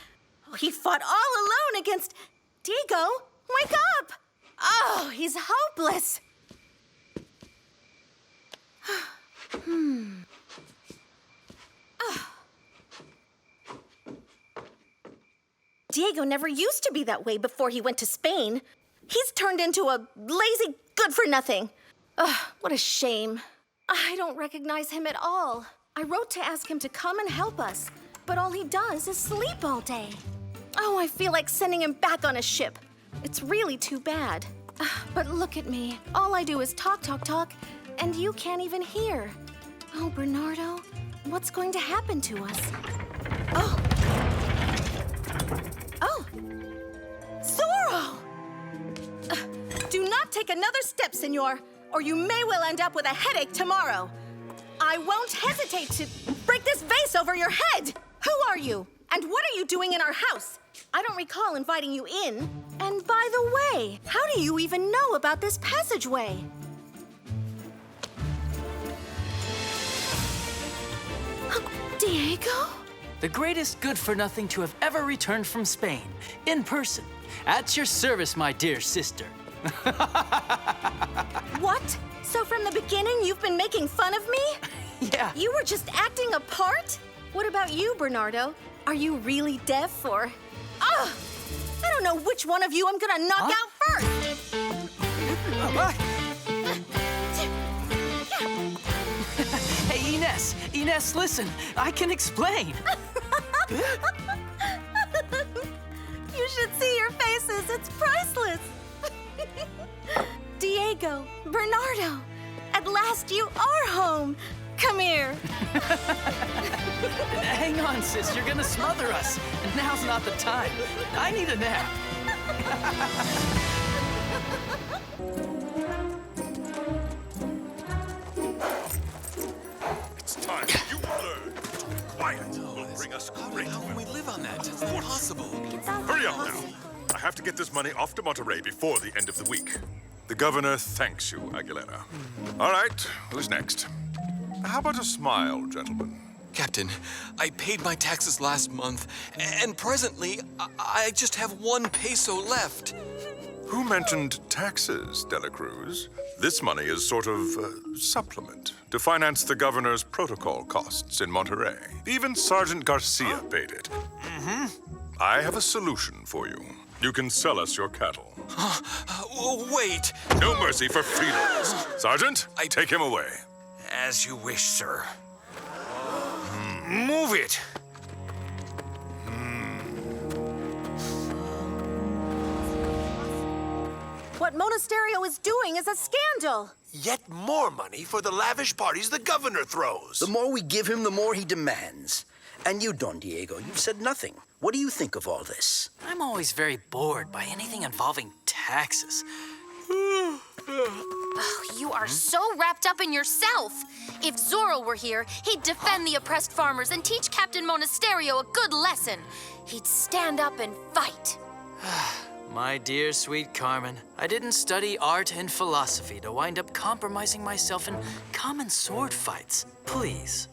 He fought all alone against... Diego, wake up! Oh, he's hopeless. Diego never used to be that way before he went to Spain. He's turned into a lazy good-for-nothing. What a shame. I don't recognize him at all. I wrote to ask him to come and help us, but all he does is sleep all day. Oh, I feel like sending him back on a ship. It's really too bad. But look at me. All I do is talk, and you can't even hear. Oh, Bernardo, what's going to happen to us? Oh, Zoro! Do not take another step, senor, or you may well end up with a headache tomorrow. I won't hesitate to break this vase over your head. Who are you? And what are you doing in our house? I don't recall inviting you in. And by the way, how do you even know about this passageway? Diego? The greatest good-for-nothing to have ever returned from Spain, in person. At your service, my dear sister. What? So from the beginning, you've been making fun of me? Yeah. You were just acting a part? What about you, Bernardo? Are you really deaf or... I don't know which one of you I'm gonna knock out first! Hey, Ines! Ines, listen! I can explain! You should see your faces. It's priceless. Diego, Bernardo, at last you are home. Come here. Hang on, sis. You're gonna smother us. Now's not the time. I need a nap. It's time you learn. Quiet. Will bring us great. How can we live on that? It's impossible. Hurry up now. I have to get this money off to Monterey before the end of the week. The governor thanks you, Aguilera. All right, who's next? How about a smile, gentlemen? Captain, I paid my taxes last month, and presently, I just have 1 peso left. Who mentioned taxes, Dela Cruz? This money is sort of supplement to finance the governor's protocol costs in Monterey. Even Sergeant Garcia paid it. I have a solution for you. You can sell us your cattle. Wait. No mercy for freeloaders. Sergeant, take him away. As you wish, sir. Move it! What Monasterio is doing is a scandal. Yet more money for the lavish parties the governor throws. The more we give him, the more he demands. And you, Don Diego, you've said nothing. What do you think of all this? I'm always very bored by anything involving taxes. You are so wrapped up in yourself. If Zoro were here, he'd defend the oppressed farmers and teach Captain Monasterio a good lesson. He'd stand up and fight. My dear, sweet Carmen, I didn't study art and philosophy to wind up compromising myself in common sword fights. Please.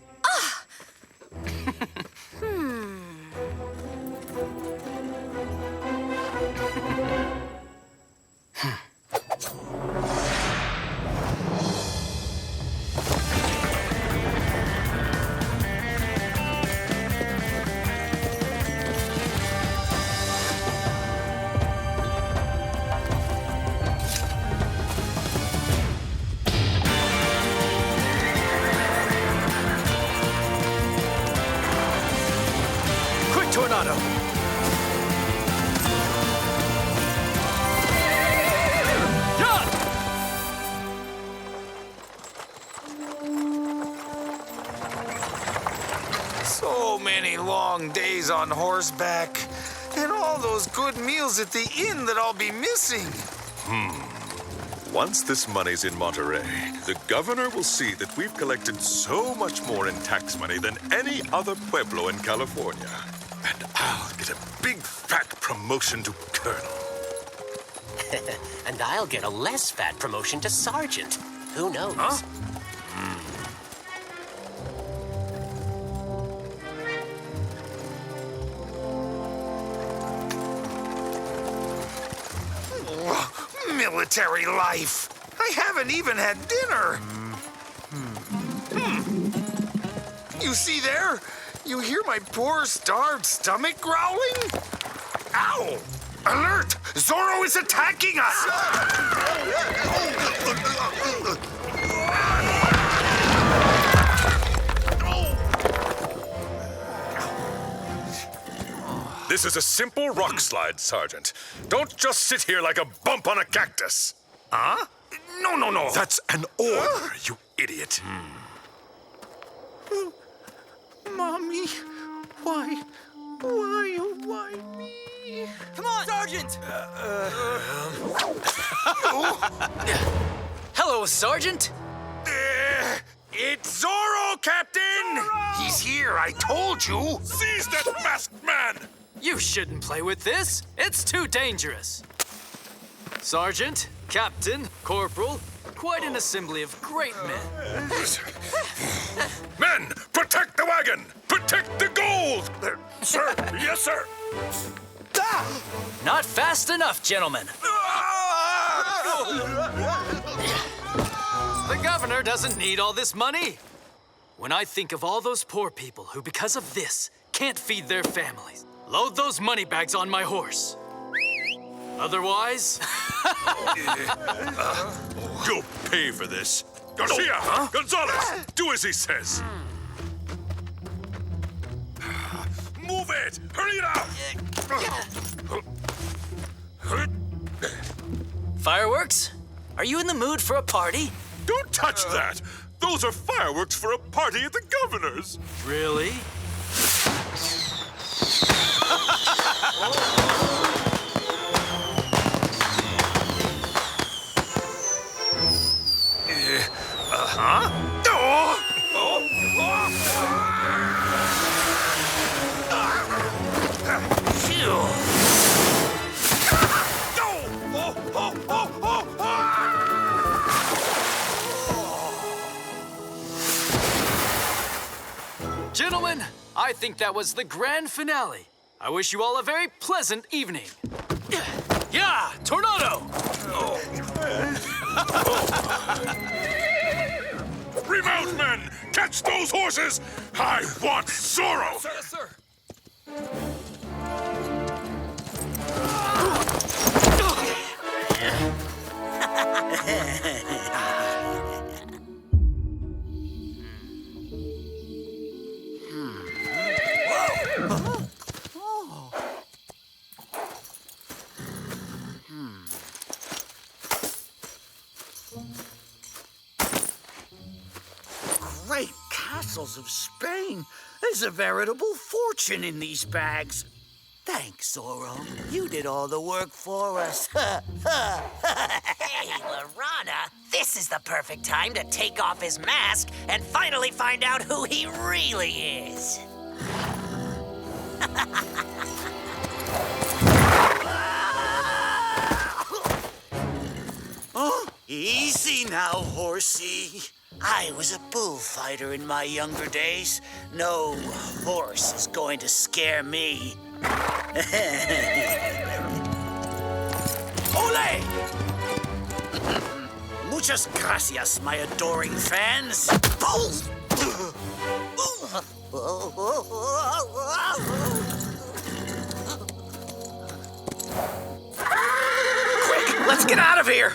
Tornado! So many long days on horseback, and all those good meals at the inn that I'll be missing. Once this money's in Monterey, the governor will see that we've collected so much more in tax money than any other pueblo in California. And I'll get a big fat promotion to colonel. And I'll get a less fat promotion to sergeant. Who knows? Huh? Military life. I haven't even had dinner. You see there? You hear my poor starved stomach growling? Ow! Alert! Zoro is attacking us! This is a simple rock slide, Sergeant. Don't just sit here like a bump on a cactus. Huh? No. That's an order, you idiot. Mommy, why me? Come on, Sergeant! Hello, Sergeant. It's Zorro, Captain! Zorro! He's here, I told you! Seize that masked man! You shouldn't play with this. It's too dangerous. Sergeant, Captain, Corporal, quite an assembly of great men. Men, protect the wagon! Protect the gold! Sir, yes, sir. Not fast enough, gentlemen. The governor doesn't need all this money. When I think of all those poor people who, because of this, can't feed their families, load those money bags on my horse. Otherwise... You'll pay for this. Garcia! Gonzalez! Do as he says. Move it! Hurry it up! Fireworks? Are you in the mood for a party? Don't touch that! Those are fireworks for a party at the governor's. Really? Gentlemen, I think that was the grand finale. I wish you all a very pleasant evening. Yeah, Tornado! Remount, men! Catch those horses! I want Zoro! Sir, yes, sir. Great castles of Spain. There's a veritable fortune in these bags. Thanks, Zoro. You did all the work for us. Hey, Lorana, this is the perfect time to take off his mask and finally find out who he really is. Oh, easy now, horsey. I was a bullfighter in my younger days. No horse is going to scare me. Ole! Muchas gracias, my adoring fans. Quick, let's get out of here!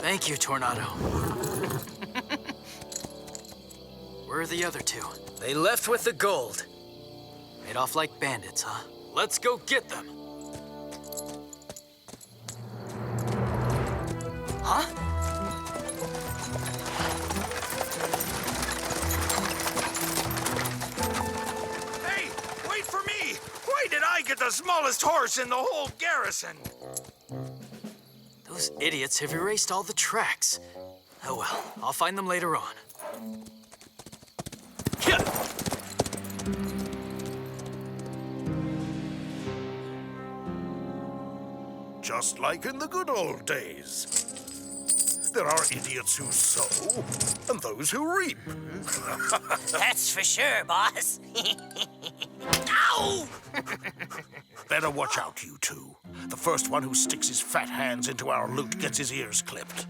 Thank you, Tornado. Where are the other two? They left with the gold. Made off like bandits, huh? Let's go get them. Huh? Hey, wait for me! Why did I get the smallest horse in the whole garrison? Those Those idiots have erased all the tracks. Oh well, I'll find them later on. Just like in the good old days. There are idiots who sow and those who reap. That's for sure, boss. Ow! Better watch out, you two. The first one who sticks his fat hands into our loot gets his ears clipped.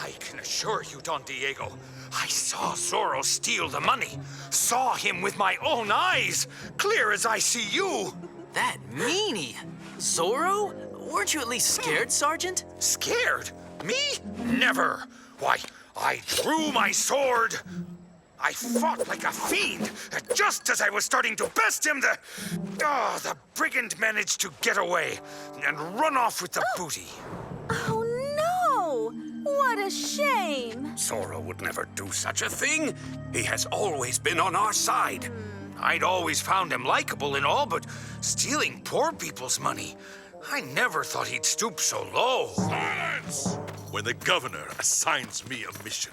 I can assure you, Don Diego, I saw Zoro steal the money. Saw him with my own eyes, clear as I see you. That meanie! Zoro? Weren't you at least scared, Sergeant? Scared? Me? Never. Why, I drew my sword. I fought like a fiend. Just as I was starting to best him, the brigand managed to get away and run off with the booty. Oh no! What a shame! Zoro would never do such a thing. He has always been on our side. I'd always found him likable and all, but stealing poor people's money, I never thought he'd stoop so low. Silence! When the governor assigns me a mission,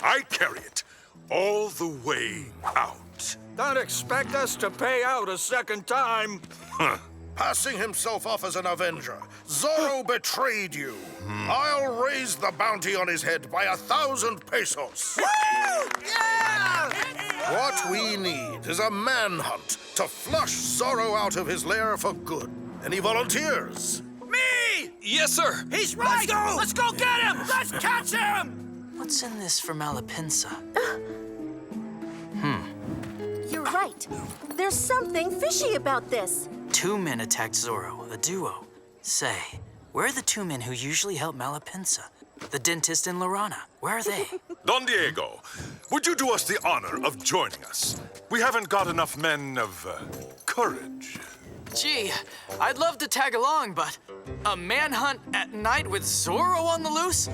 I carry it all the way out. Don't expect us to pay out a second time. Passing himself off as an avenger, Zorro betrayed you. I'll raise the bounty on his head by 1,000 pesos. What we need is a manhunt to flush Zorro out of his lair for good. Any volunteers? Me! Yes, sir. He's right! Let's go get him! Let's catch him! What's in this for Malapinsa? You're right. There's something fishy about this. 2 men attacked Zoro, a duo. Say, where are the 2 men who usually help Malapinsa? The dentist and Lorana, where are they? Don Diego, would you do us the honor of joining us? We haven't got enough men of courage. Gee, I'd love to tag along, but a manhunt at night with Zoro on the loose?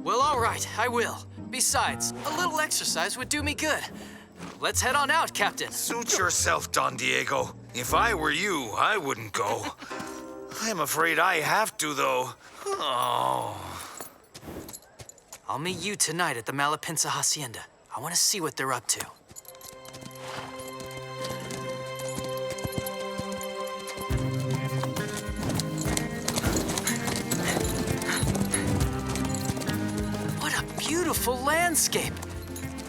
Well, all right, I will. Besides, a little exercise would do me good. Let's head on out, Captain. Suit yourself, Don Diego. If I were you, I wouldn't go. I'm afraid I have to, though. Oh. I'll meet you tonight at the Malapinsa Hacienda. I want to see what they're up to. What a beautiful landscape!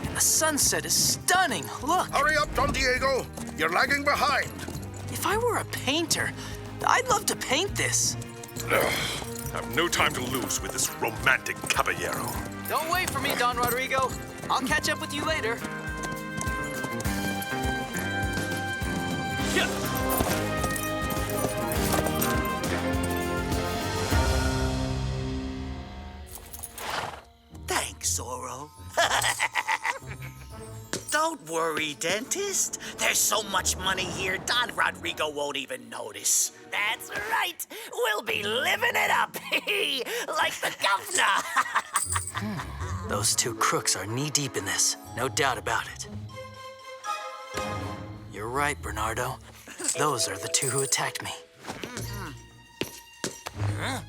And the sunset is stunning. Look! Hurry up, Don Diego. You're lagging behind. If I were a painter, I'd love to paint this. Have no time to lose with this romantic caballero. Don't wait for me, Don Rodrigo. I'll catch up with you later. Thanks, Zoro. Don't worry, dentist. There's so much money here, Don Rodrigo won't even notice. That's right. We'll be living it up, like the governor. Those 2 crooks are knee-deep in this, no doubt about it. You're right, Bernardo. Those are the 2 who attacked me. Huh?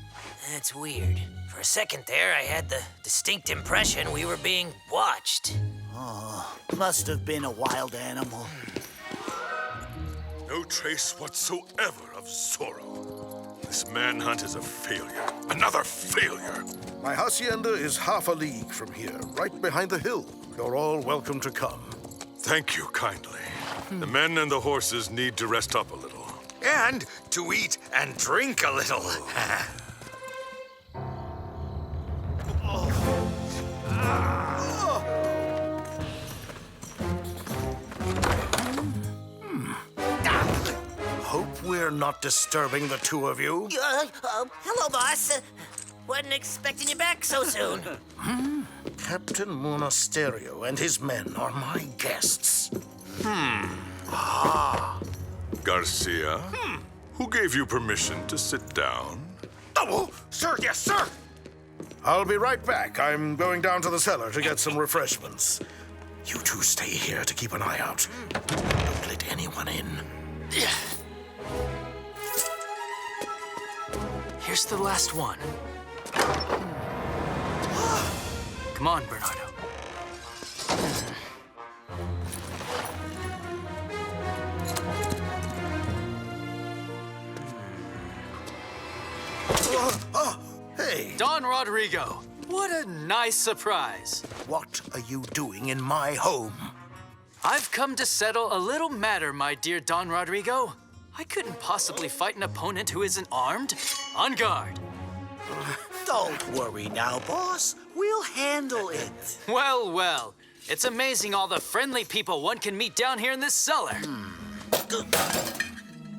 That's weird. For a second there, I had the distinct impression we were being watched. Oh, must have been a wild animal. No trace whatsoever of Zoro. This manhunt is a failure. Another failure. My hacienda is half a league from here, right behind the hill. You're all welcome to come. Thank you kindly. The men and the horses need to rest up a little. And to eat and drink a little. Hope we're not disturbing the 2 of you. Hello, boss. Wasn't expecting you back so soon. Captain Monasterio and his men are my guests. Garcia, who gave you permission to sit down? Oh, sir, yes, sir. I'll be right back. I'm going down to the cellar to get some refreshments. You two stay here to keep an eye out. Don't let anyone in. Here's the last one. Come on, Bernardo. Hey! Don Rodrigo, what a nice surprise. What are you doing in my home? I've come to settle a little matter, my dear Don Rodrigo. I couldn't possibly fight an opponent who isn't armed. On guard. Don't worry now, boss. We'll handle it. Well, well. It's amazing all the friendly people one can meet down here in this cellar.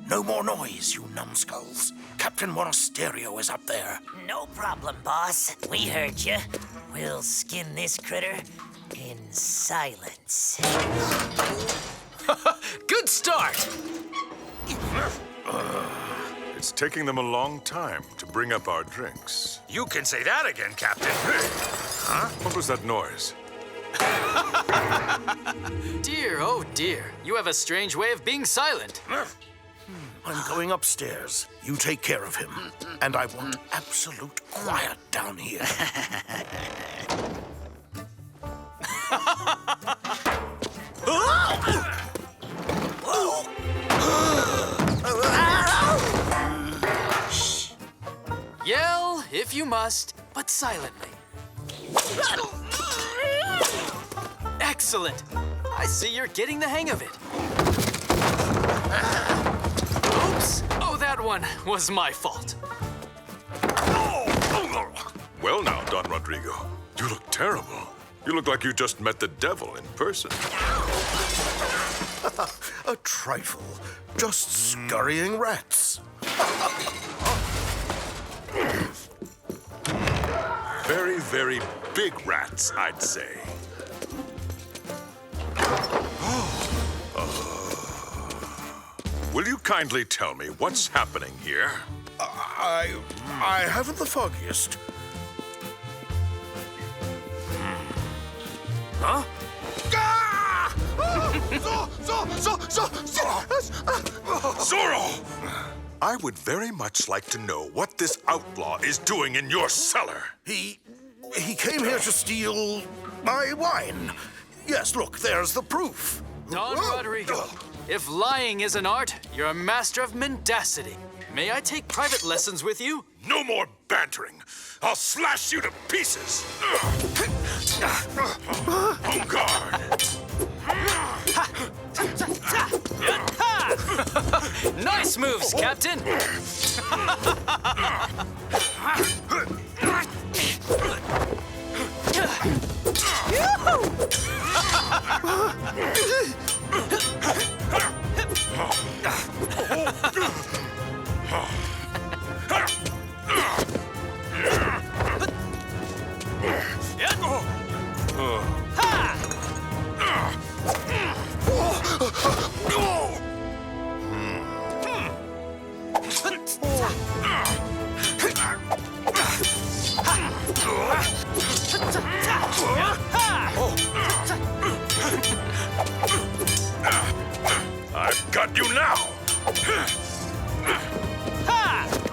No more noise, you numbskulls. Captain Monasterio is up there. No problem, boss. We heard you. We'll skin this critter in silence. Good start! It's taking them a long time to bring up our drinks. You can say that again, Captain. Huh? What was that noise? Dear, oh dear. You have a strange way of being silent. I'm going upstairs. You take care of him. And I want absolute quiet down here. Shh. Yell if you must, but silently. Excellent. I see you're getting the hang of it. Oops. Oh, that one was my fault. Well now, Don Rodrigo, you look terrible. You look like you just met the devil in person. A trifle. Just scurrying rats. Very, very big rats, I'd say. Will you kindly tell me what's happening here? I haven't the foggiest. Huh? Zoro! I would very much like to know what this outlaw is doing in your cellar. He came here to steal my wine. Yes, look, there's the proof. Don Rodrigo, if lying is an art, you're a master of mendacity. May I take private lessons with you? No more bantering. I'll slash you to pieces. On guard. Nice moves, Captain. I've got you now.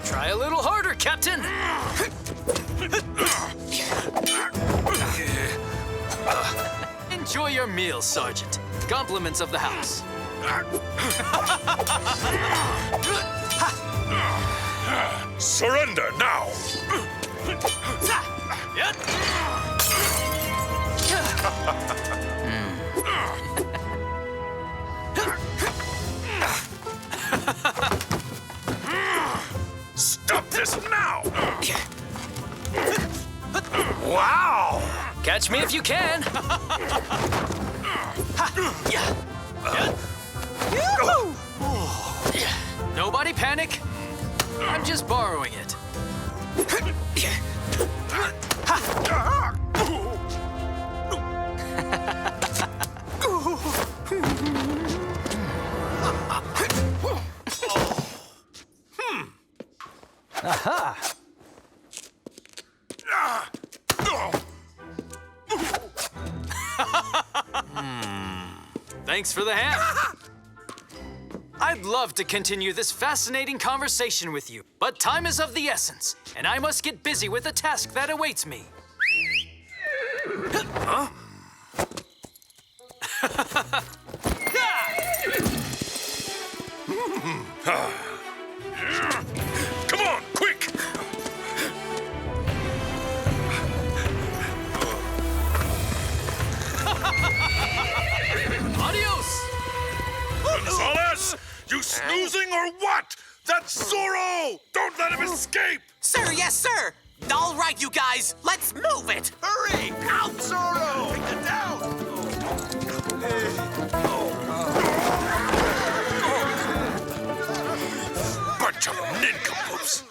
Try a little harder, Captain. Enjoy your meal, Sergeant. Compliments of the house. Surrender now. Stop this now! Wow! Catch me if you can. Nobody panic. I'm just borrowing it. Aha! Thanks for the hand. I'd love to continue this fascinating conversation with you, but time is of the essence, and I must get busy with the task that awaits me. Huh? Come on, quick! Adios! Gonzalez! You snoozing or what? That's Zoro! Don't let him escape! Sir, yes, sir! All right, you guys, let's move it! Hurry! Out, Zorro! Take it down! Bunch of nincompoops.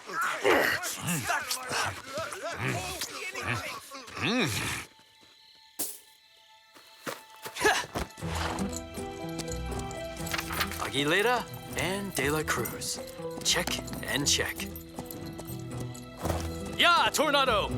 Aguilera and De La Cruz. Check and check. Yeah, Tornado!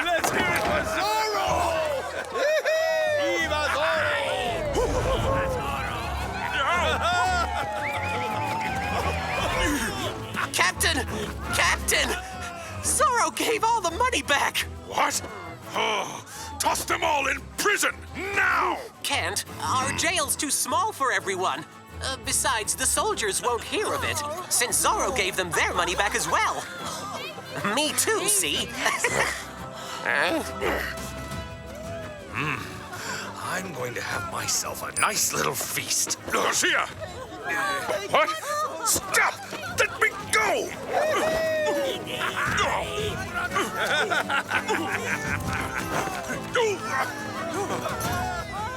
Let's hear it for Zorro! Viva Captain! Captain! Zoro gave all the money back! What? Oh, toss them all in prison, now! Can't. Our jail's too small for everyone. Besides, the soldiers won't hear of it, since Zoro gave them their money back as well. Me too, see? I'm going to have myself a nice little feast. Garcia! What? Stop! Let me go!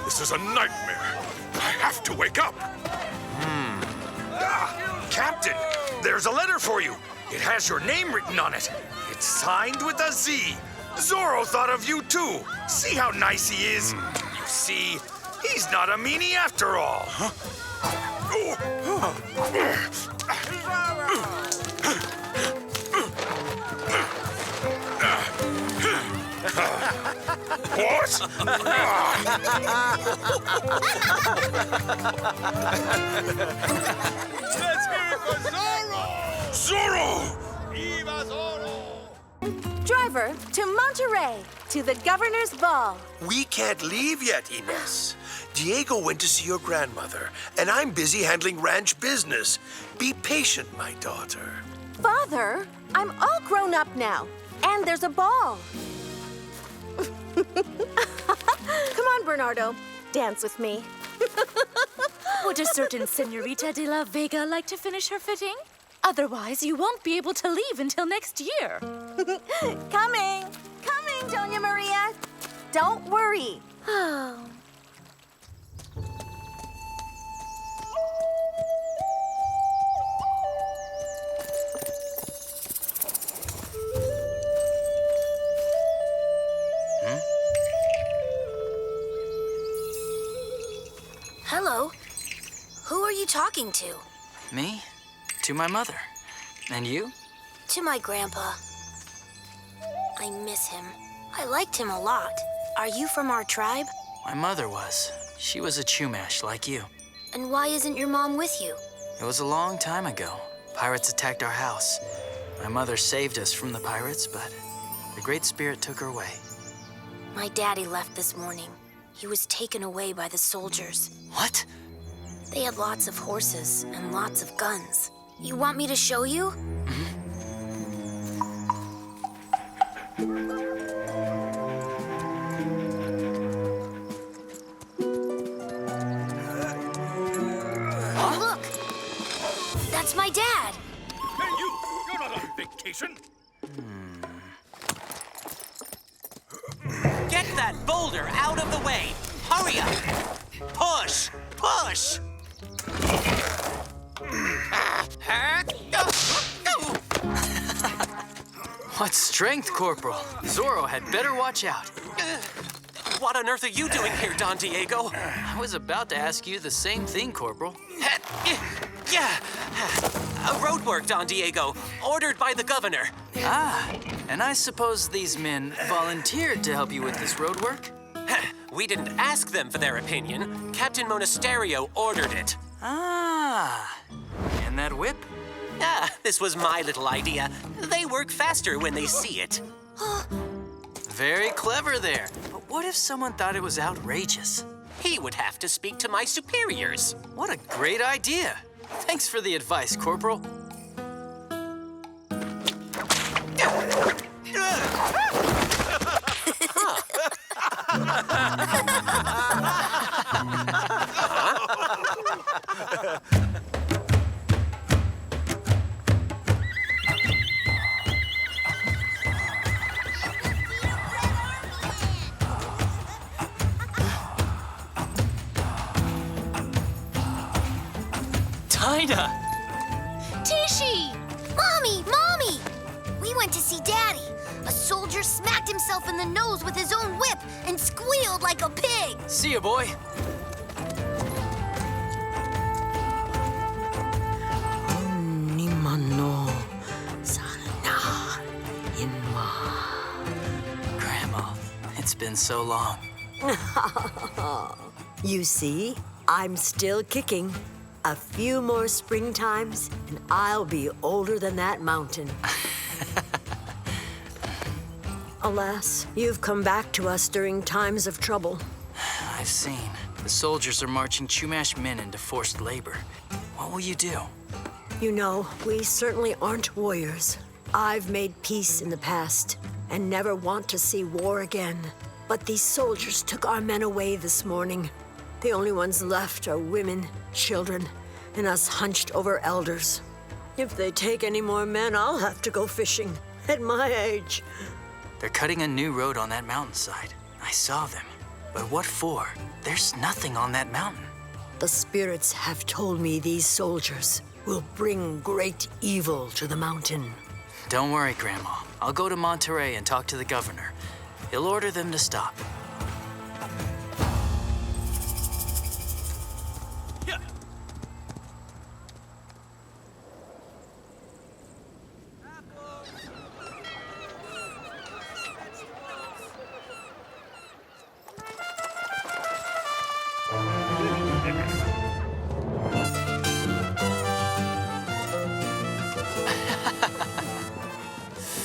This is a nightmare. I have to wake up. Captain, there's a letter for you. It has your name written on it. It's signed with a Z. Zoro thought of you too. See how nice he is? You see, he's not a meanie after all. What? Let's hear it for Zorro! Zoro! Viva Zorro! Driver, to Monterey, to the governor's ball. We can't leave yet, Ines. Diego went to see your grandmother, and I'm busy handling ranch business. Be patient, my daughter. Father, I'm all grown up now, and there's a ball. Come on, Bernardo. Dance with me. Would a certain Senorita de la Vega like to finish her fitting? Otherwise, you won't be able to leave until next year. Coming. Coming, Doña Maria. Don't worry. Oh. Hello. Who are you talking to? Me? To my mother. And you? To my grandpa. I miss him. I liked him a lot. Are you from our tribe? My mother was. She was a Chumash like you. And why isn't your mom with you? It was a long time ago. Pirates attacked our house. My mother saved us from the pirates, but the Great Spirit took her away. My daddy left this morning. He was taken away by the soldiers. What? They had lots of horses and lots of guns. You want me to show you? Look! That's my dad! Hey, you're not on vacation. that boulder out of the way. Hurry up. Push. Push. What strength, Corporal. Zoro had better watch out. What on earth are you doing here, Don Diego? I was about to ask you the same thing, Corporal. Yeah. Road work, Don Diego. Ordered by the governor. Ah, and I suppose these men volunteered to help you with this road work? We didn't ask them for their opinion. Captain Monasterio ordered it. Ah, and that whip? Ah, this was my little idea. They work faster when they see it. Very clever there. But what if someone thought it was outrageous? He would have to speak to my superiors. What a great idea. Thanks for the advice, Corporal. Dinah! Tishy! Mommy! We went to see Daddy. A soldier smacked himself in the nose with his own whip and squealed like a pig. See ya, boy. Grandma, it's been so long. You see, I'm still kicking. A few more springtimes, and I'll be older than that mountain. Alas, you've come back to us during times of trouble. I've seen. The soldiers are marching Chumash men into forced labor. What will you do? You know, we certainly aren't warriors. I've made peace in the past, and never want to see war again. But these soldiers took our men away this morning. The only ones left are women, children, and us hunched over elders. If they take any more men, I'll have to go fishing at my age. They're cutting a new road on that mountainside. I saw them. But what for? There's nothing on that mountain. The spirits have told me these soldiers will bring great evil to the mountain. Don't worry, Grandma. I'll go to Monterey and talk to the governor. He'll order them to stop.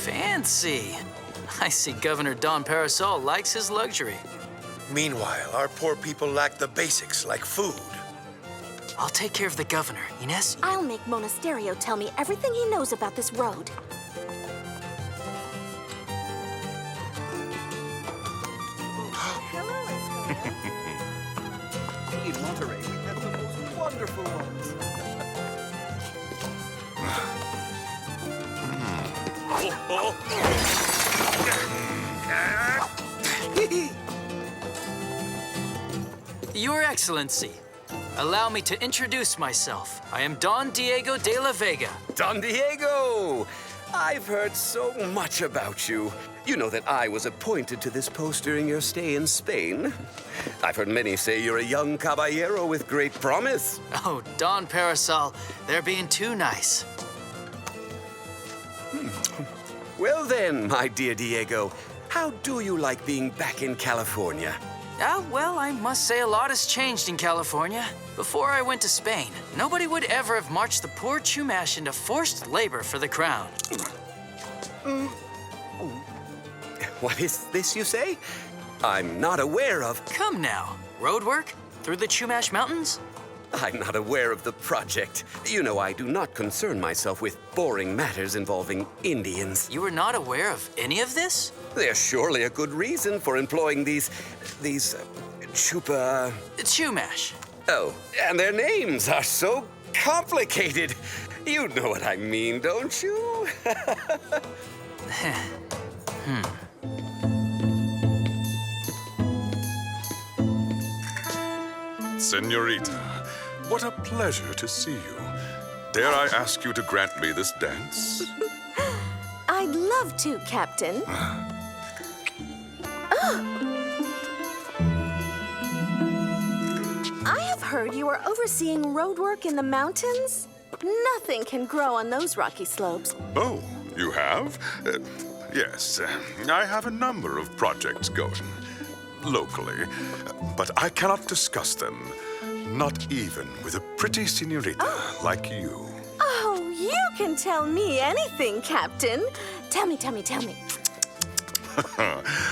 Fancy. I see Governor Don Parasol likes his luxury. Meanwhile, our poor people lack the basics like food. I'll take care of the governor, Ines. I'll make Monasterio tell me everything he knows about this road. In Monterey, we have the most wonderful ones. Your Excellency, allow me to introduce myself. I am Don Diego de la Vega. Don Diego! I've heard so much about you. You know that I was appointed to this post during your stay in Spain. I've heard many say you're a young caballero with great promise. Oh, Don Parasol, they're being too nice. Well then, my dear Diego, how do you like being back in California? Well, I must say a lot has changed in California. Before I went to Spain, nobody would ever have marched the poor Chumash into forced labor for the crown. What is this you say? I'm not aware of... Come now. Road work? Through the Chumash Mountains? I'm not aware of the project. You know, I do not concern myself with boring matters involving Indians. You were not aware of any of this? There's surely a good reason for employing these Chumash. Oh, and their names are so complicated. You know what I mean, don't you? Senorita, what a pleasure to see you. Dare I ask you to grant me this dance? I'd love to, Captain. I have heard you are overseeing road work in the mountains. Nothing can grow on those rocky slopes. Oh, you have? Yes, I have a number of projects going locally, but I cannot discuss them. Not even with a pretty senorita like you. Oh, you can tell me anything, Captain. Tell me.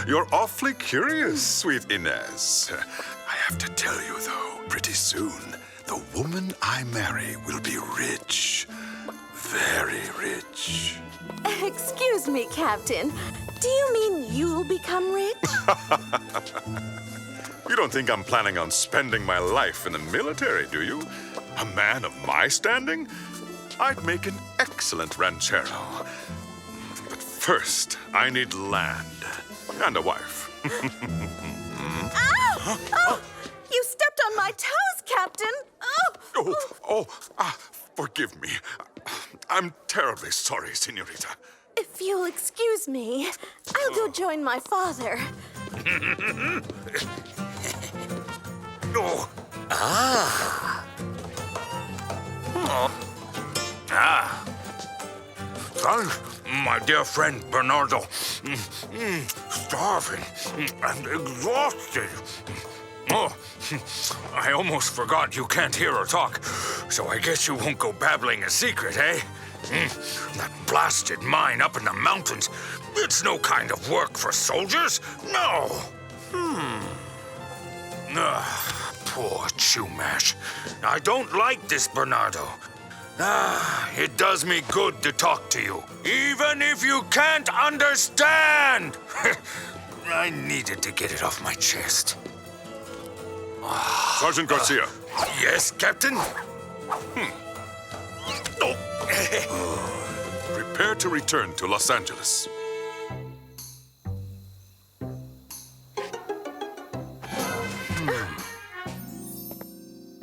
You're awfully curious, sweet Ines. I have to tell you, though, pretty soon, the woman I marry will be rich. Very rich. Excuse me, Captain. Do you mean you'll become rich? You don't think I'm planning on spending my life in the military, do you? A man of my standing? I'd make an excellent ranchero. But first, I need land and a wife. Ow! Oh, you stepped on my toes, Captain. Forgive me. I'm terribly sorry, senorita. If you'll excuse me, I'll go join my father. Thanks, my dear friend Bernardo. Starving and exhausted. Oh, I almost forgot you can't hear or talk, so I guess you won't go babbling a secret, eh? That blasted mine up in the mountains, it's no kind of work for soldiers, no. Poor Chumash. I don't like this, Bernardo. It does me good to talk to you, even if you can't understand. I needed to get it off my chest. Sergeant Garcia. Yes, Captain? Prepare to return to Los Angeles.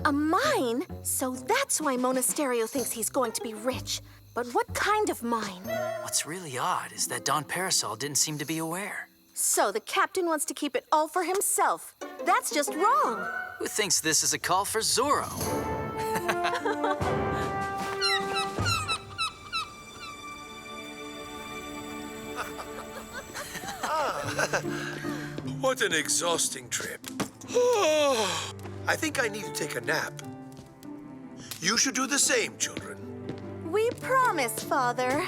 A mine? So that's why Monasterio thinks he's going to be rich. But what kind of mine? What's really odd is that Don Parasol didn't seem to be aware. So the captain wants to keep it all for himself. That's just wrong. Who thinks this is a call for Zoro? What an exhausting trip. I think I need to take a nap. You should do the same, children. We promise, Father.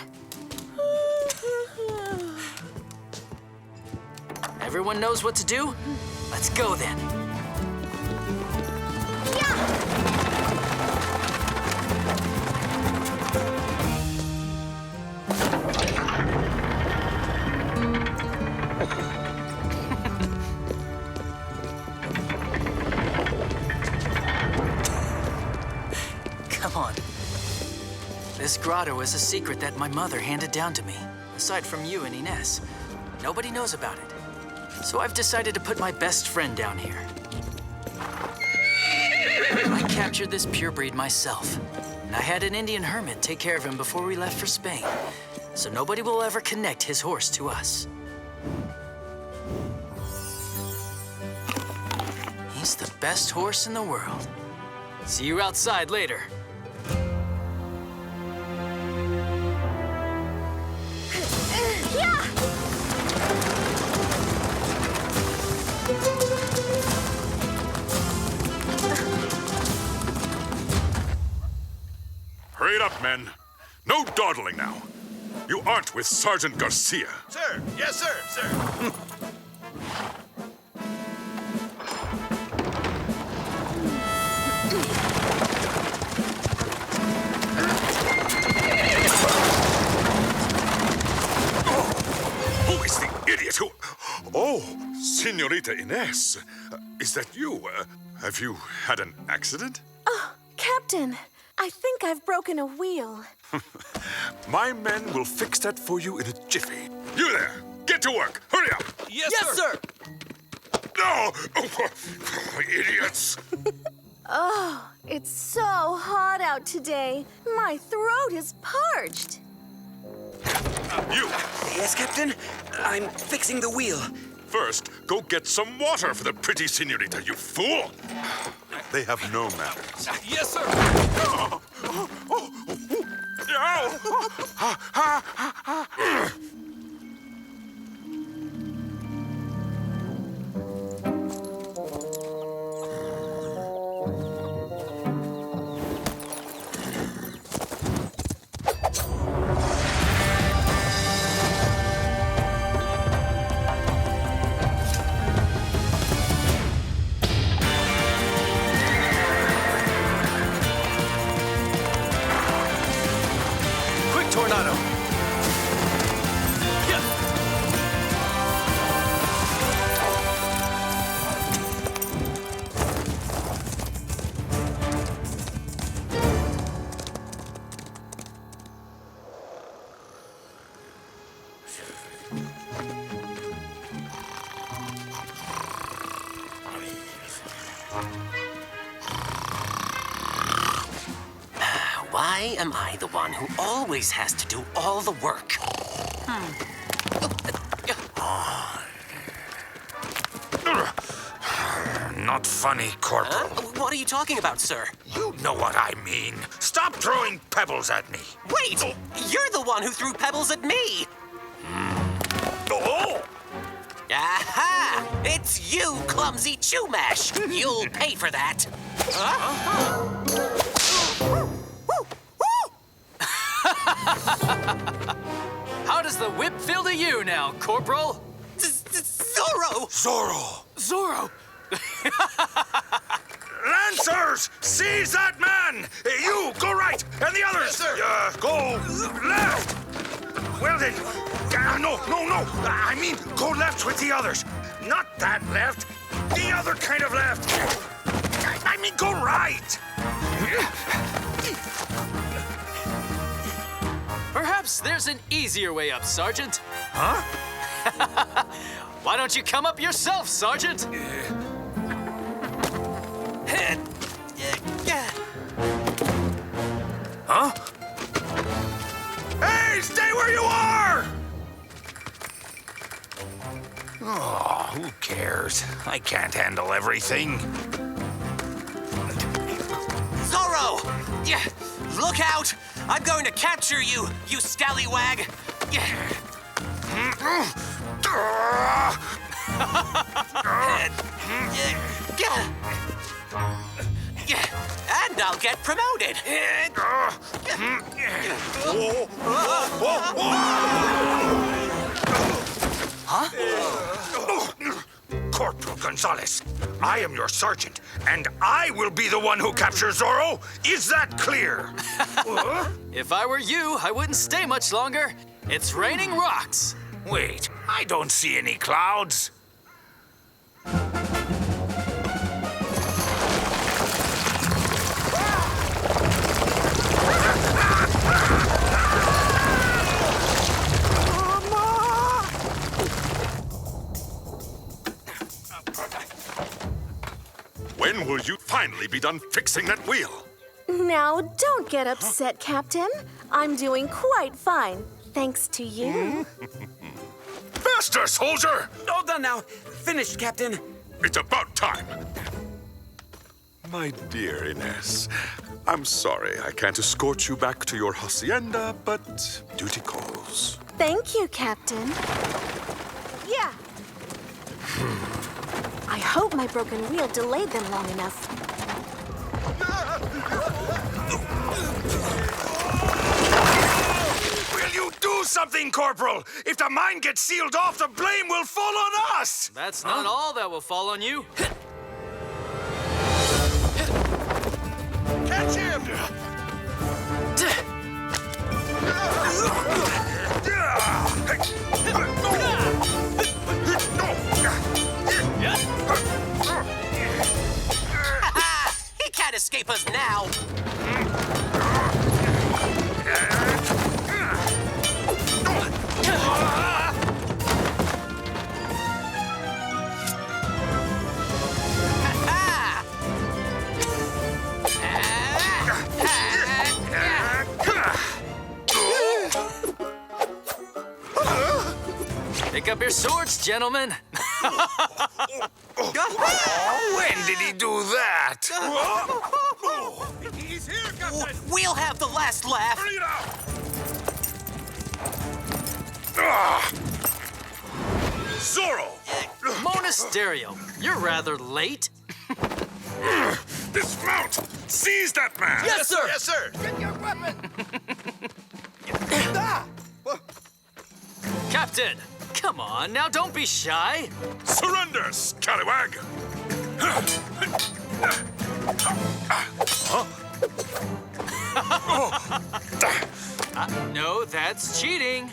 Everyone knows what to do? Let's go then. Come on. This grotto is a secret that my mother handed down to me. Aside from you and Ines, nobody knows about it. So I've decided to put my best friend down here. I captured this purebreed myself, and I had an Indian hermit take care of him before we left for Spain, so nobody will ever connect his horse to us. He's the best horse in the world. See you outside later. Hurry it up, men. No dawdling now. You aren't with Sergeant Garcia. Sir, yes, sir, sir. Who is the idiot who... Oh, Senorita Ines. Is that you? Have you had an accident? Oh, Captain, I think I've broken a wheel. My men will fix that for you in a jiffy. You there! Get to work! Hurry up! Yes, sir! No! Idiots! Oh, it's so hot out today. My throat is parched. You! Yes, Captain? I'm fixing the wheel. First, go get some water for the pretty senorita, you fool! They have no manners. Yes, sir! Quick tornado! Why am I the one who always has to do all the work? Not funny, Corporal. What are you talking about, sir? You know what I mean. Stop throwing pebbles at me. Wait! You're the one who threw pebbles at me! Oh! Aha! It's you, clumsy Chumash! You'll pay for that! How does the whip feel to you now, Corporal? Zoro! Zorro! Zoro! Lancers! Seize that man! You, go right! And the others! Yes, sir. Go left! Well then, no. I mean, go left with the others. Not that left. The other kind of left. I mean, go right. Perhaps there's an easier way up, Sergeant. Huh? Why don't you come up yourself, Sergeant? Huh? Hey, stay where you are! Oh, who cares? I can't handle everything. Zoro! Yeah, look out! I'm going to capture you, you scallywag! And I'll get promoted! Corporal Gonzalez, I am your sergeant, and I will be the one who captures Zorro. Is that clear? If I were you, I wouldn't stay much longer. It's raining rocks. Wait, I don't see any clouds. When will you finally be done fixing that wheel? Now, don't get upset, Captain. I'm doing quite fine, thanks to you. Faster, soldier! All done now. Finished, Captain. It's about time. My dear Ines, I'm sorry I can't escort you back to your hacienda, but duty calls. Thank you, Captain. Yeah. I hope my broken wheel delayed them long enough. Will you do something, Corporal? If the mine gets sealed off, the blame will fall on us! That's not all that will fall on you. Catch him! He can't escape us now! up your swords, gentlemen. When did he do that? He's here, Captain! We'll have the last laugh. Bring it out! Zoro! Monasterio, you're rather late. Dismount! Seize that man! Yes, sir! Yes, sir! Get your weapon! Captain, come on, now don't be shy. Surrender, scallywag! No, that's cheating.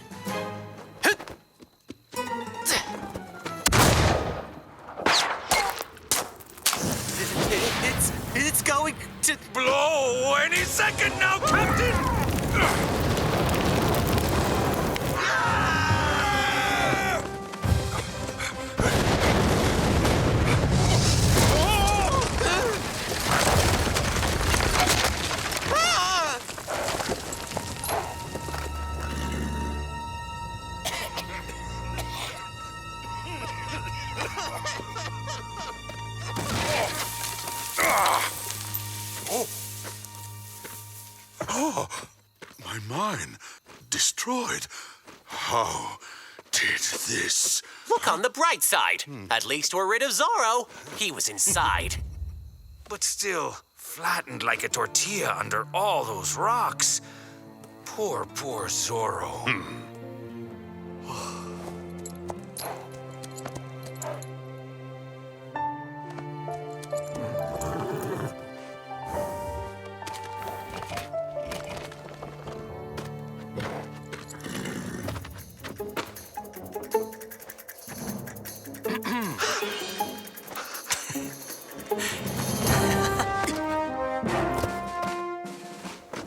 It's going to Blow any second now, Captain! Oh, my mine destroyed. How did this? Look on the bright side. At least we're rid of Zoro. He was inside. But still, flattened like a tortilla under all those rocks. Poor Zorro.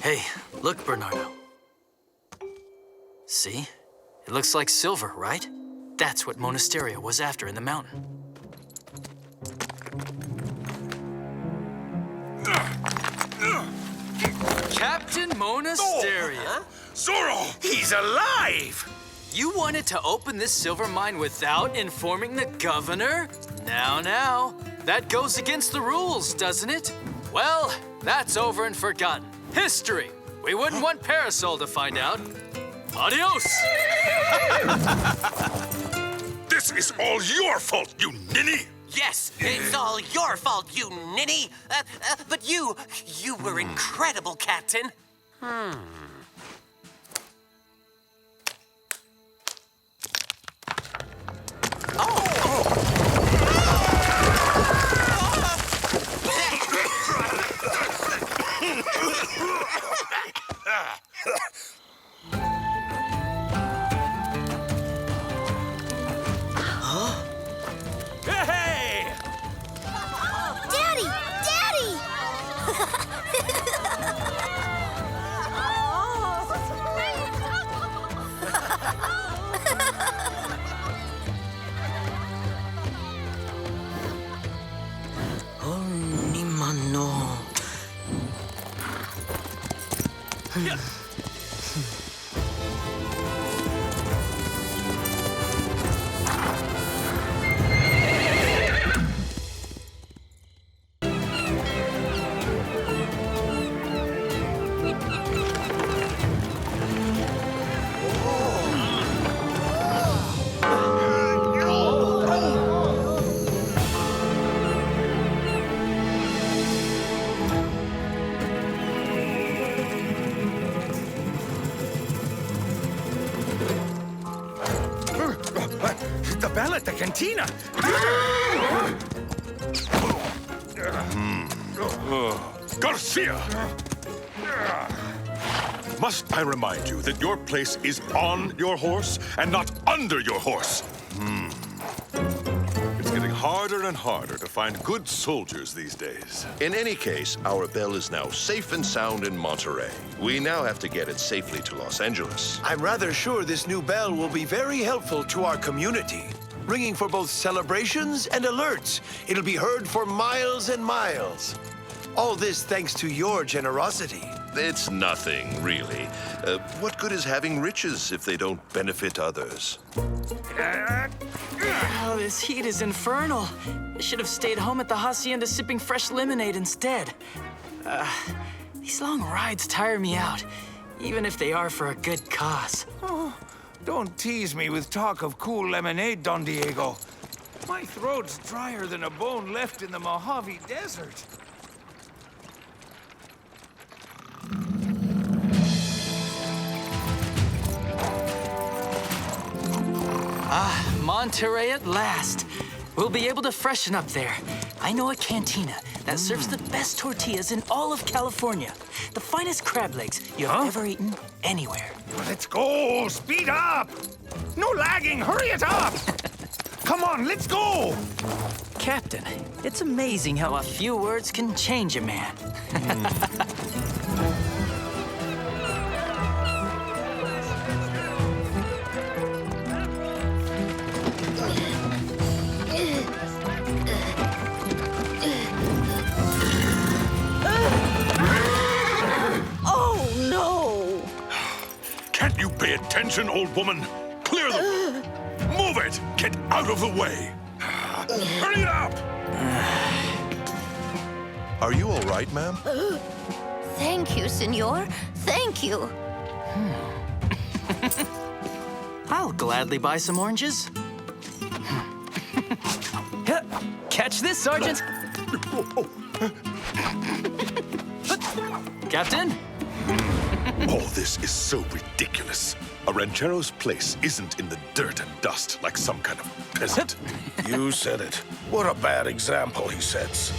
Hey, look, Bernardo. See? It looks like silver, right? That's what Monasterio was after in the mountain. Captain Monasterio. Zoro! He's alive! You wanted to open this silver mine without informing the governor? Now, that goes against the rules, doesn't it? Well, that's over and forgotten. History. We wouldn't want Parasol to find out. Adios! This is all your fault, you ninny! Yes, it's all your fault, you ninny. But you were incredible, Captain. Hey! Daddy! Daddy! Mano. The bell at the cantina! Garcia! Must I remind you that your place is on your horse and not under your horse? It's getting harder and harder to find good soldiers these days. In any case, our bell is now safe and sound in Monterey. We now have to get it safely to Los Angeles. I'm rather sure this new bell will be very helpful to our community, ringing for both celebrations and alerts. It'll be heard for miles and miles. All this thanks to your generosity. It's nothing, really. What good is having riches if they don't benefit others? Oh, this heat is infernal. I should have stayed home at the hacienda sipping fresh lemonade instead. These long rides tire me out, even if they are for a good cause. Oh, don't tease me with talk of cool lemonade, Don Diego. My throat's drier than a bone left in the Mojave Desert. Ah, Monterey at last. We'll be able to freshen up there. I know a cantina that serves the best tortillas in all of California. The finest crab legs you have ever eaten anywhere. Let's go! Speed up! No lagging! Hurry it up! Come on, let's go! Captain, it's amazing how a few words can change a man. Oh, no! Can't you pay attention, old woman? Clear the road. Move it! Get out of the way! Hurry it up! Are you all right, ma'am? Thank you, senor. Thank you. I'll gladly buy some oranges. Catch this, Sergeant! Captain? All this is so ridiculous. A ranchero's place isn't in the dirt and dust like some kind of peasant. You said it. What a bad example he sets.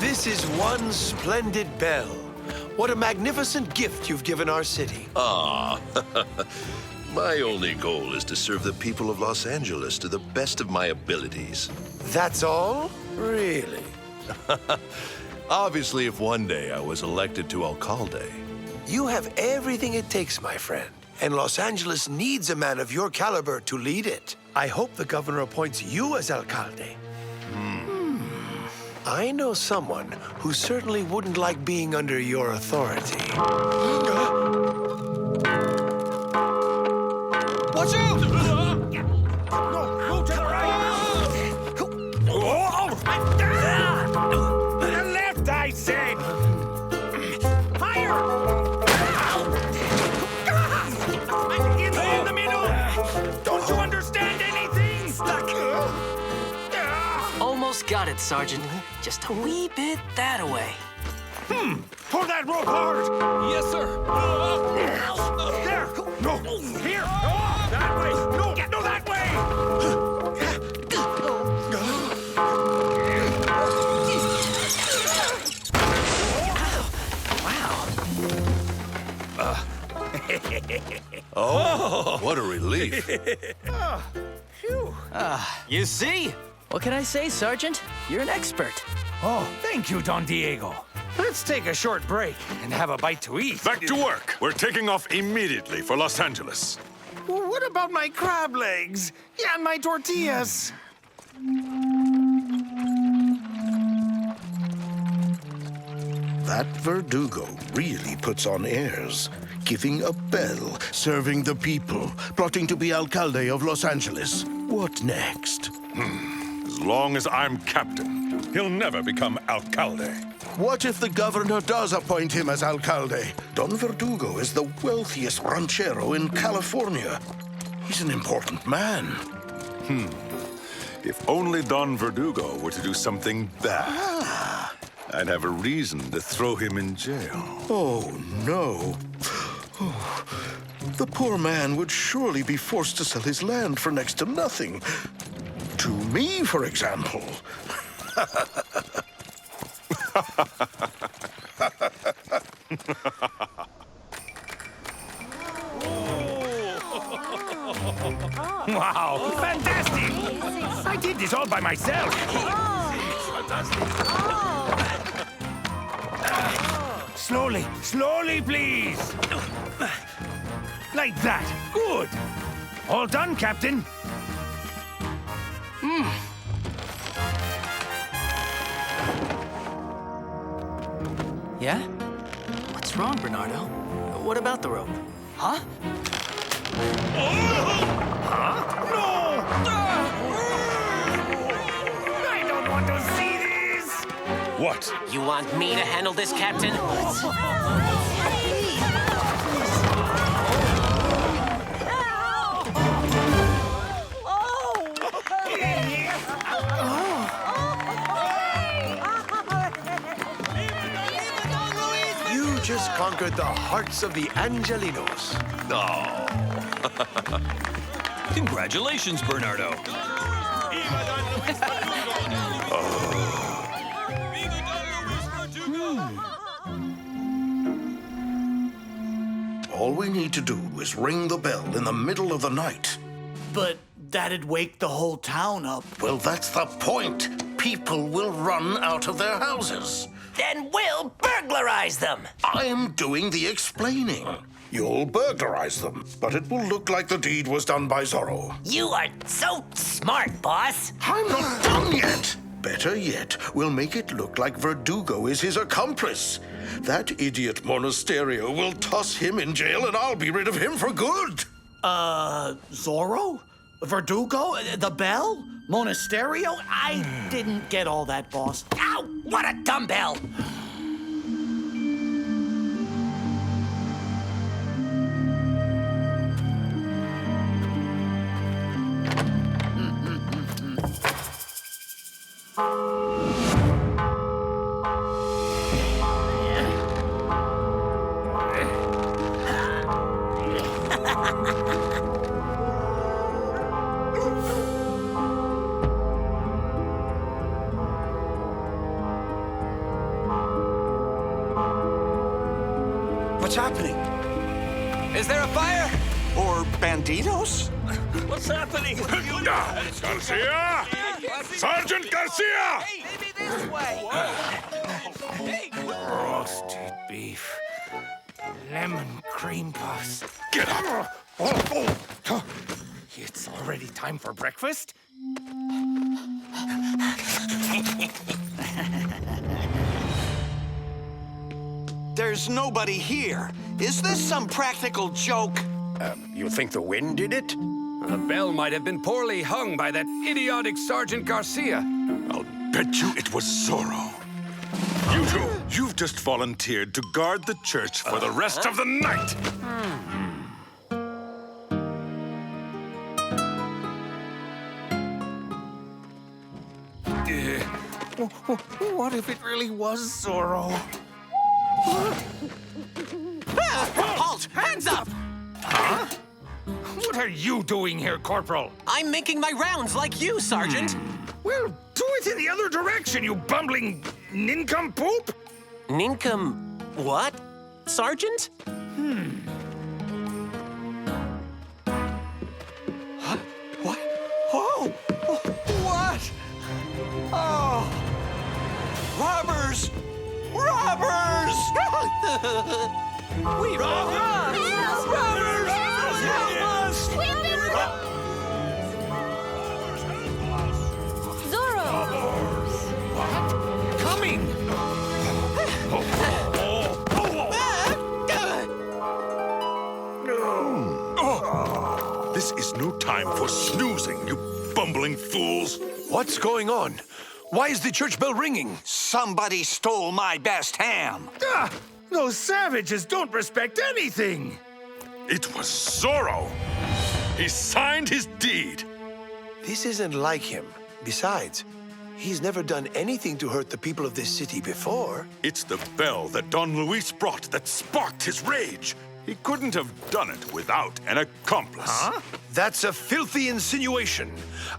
This is one splendid bell. What a magnificent gift you've given our city. Ah, my only goal is to serve the people of Los Angeles to the best of my abilities. That's all? Really? Obviously, if one day I was elected to alcalde. You have everything it takes, my friend. And Los Angeles needs a man of your caliber to lead it. I hope the governor appoints you as alcalde. I know someone who certainly wouldn't like being under your authority. Watch out! No, to the right! The left, I said! Higher! In the middle! Don't you understand anything? Stuck! Almost got it, Sergeant. Just a wee bit that away. Pull that rope hard! Yes, sir. There! No! Here! That way! No, that way! Oh, what a relief. You see? What can I say, Sergeant? You're an expert. Oh, thank you, Don Diego. Let's take a short break and have a bite to eat. Back to work. We're taking off immediately for Los Angeles. What about my crab legs? Yeah, and my tortillas. That Verdugo really puts on airs. Giving a bell, serving the people, plotting to be alcalde of Los Angeles. What next? As long as I'm captain, he'll never become alcalde. What if the governor does appoint him as alcalde? Don Verdugo is the wealthiest ranchero in California. He's an important man. If only Don Verdugo were to do something bad, I'd have a reason to throw him in jail. Oh, no. Oh, the poor man would surely be forced to sell his land for next to nothing. To me, for example. Wow, fantastic! I did this all by myself. Slowly, slowly, please. Like that. Good. All done, Captain. Yeah? What's wrong, Bernardo? What about the rope? Huh? I don't want to see this! What? You want me to handle this, Captain? You just conquered the hearts of the Angelinos. Oh. Congratulations, Bernardo. All we need to do is ring the bell in the middle of the night. But that'd wake the whole town up. Well, that's the point. People will run out of their houses. Then we'll burglarize them. I'm doing the explaining. You'll burglarize them, but it will look like the deed was done by Zorro. You are so smart, boss. I'm not done yet. Better yet, we'll make it look like Verdugo is his accomplice. That idiot Monasterio will toss him in jail and I'll be rid of him for good. Zorro? Verdugo? The bell? Monasterio? I didn't get all that, boss. Ow! What a dumbbell! What's happening? Is there a fire? Or banditos? What's happening? Garcia! Sergeant Garcia! Maybe this way. Roasted beef. Lemon cream puffs. Get up! It's already time for breakfast? There's nobody here. Is this some practical joke? You think the wind did it? The bell might have been poorly hung by that idiotic Sergeant Garcia. I'll bet you it was Zorro. You two, you've just volunteered to guard the church for the rest of the night. What if it really was Zorro? Halt! Hands up! Huh? What are you doing here, Corporal? I'm making my rounds like you, Sergeant. Well, do it in the other direction, you bumbling nincompoop! What? Sergeant? What? Oh! What? Oh! Robbers! Robbers! We robbers! Robbers! Zoro! Coming! This is no time for snoozing, you bumbling fools. What's going on? Why is the church bell ringing? Somebody stole my best ham. Those savages don't respect anything! It was Zorro. He signed his deed. This isn't like him. Besides, he's never done anything to hurt the people of this city before. It's the bell that Don Luis brought that sparked his rage. He couldn't have done it without an accomplice. Huh? That's a filthy insinuation.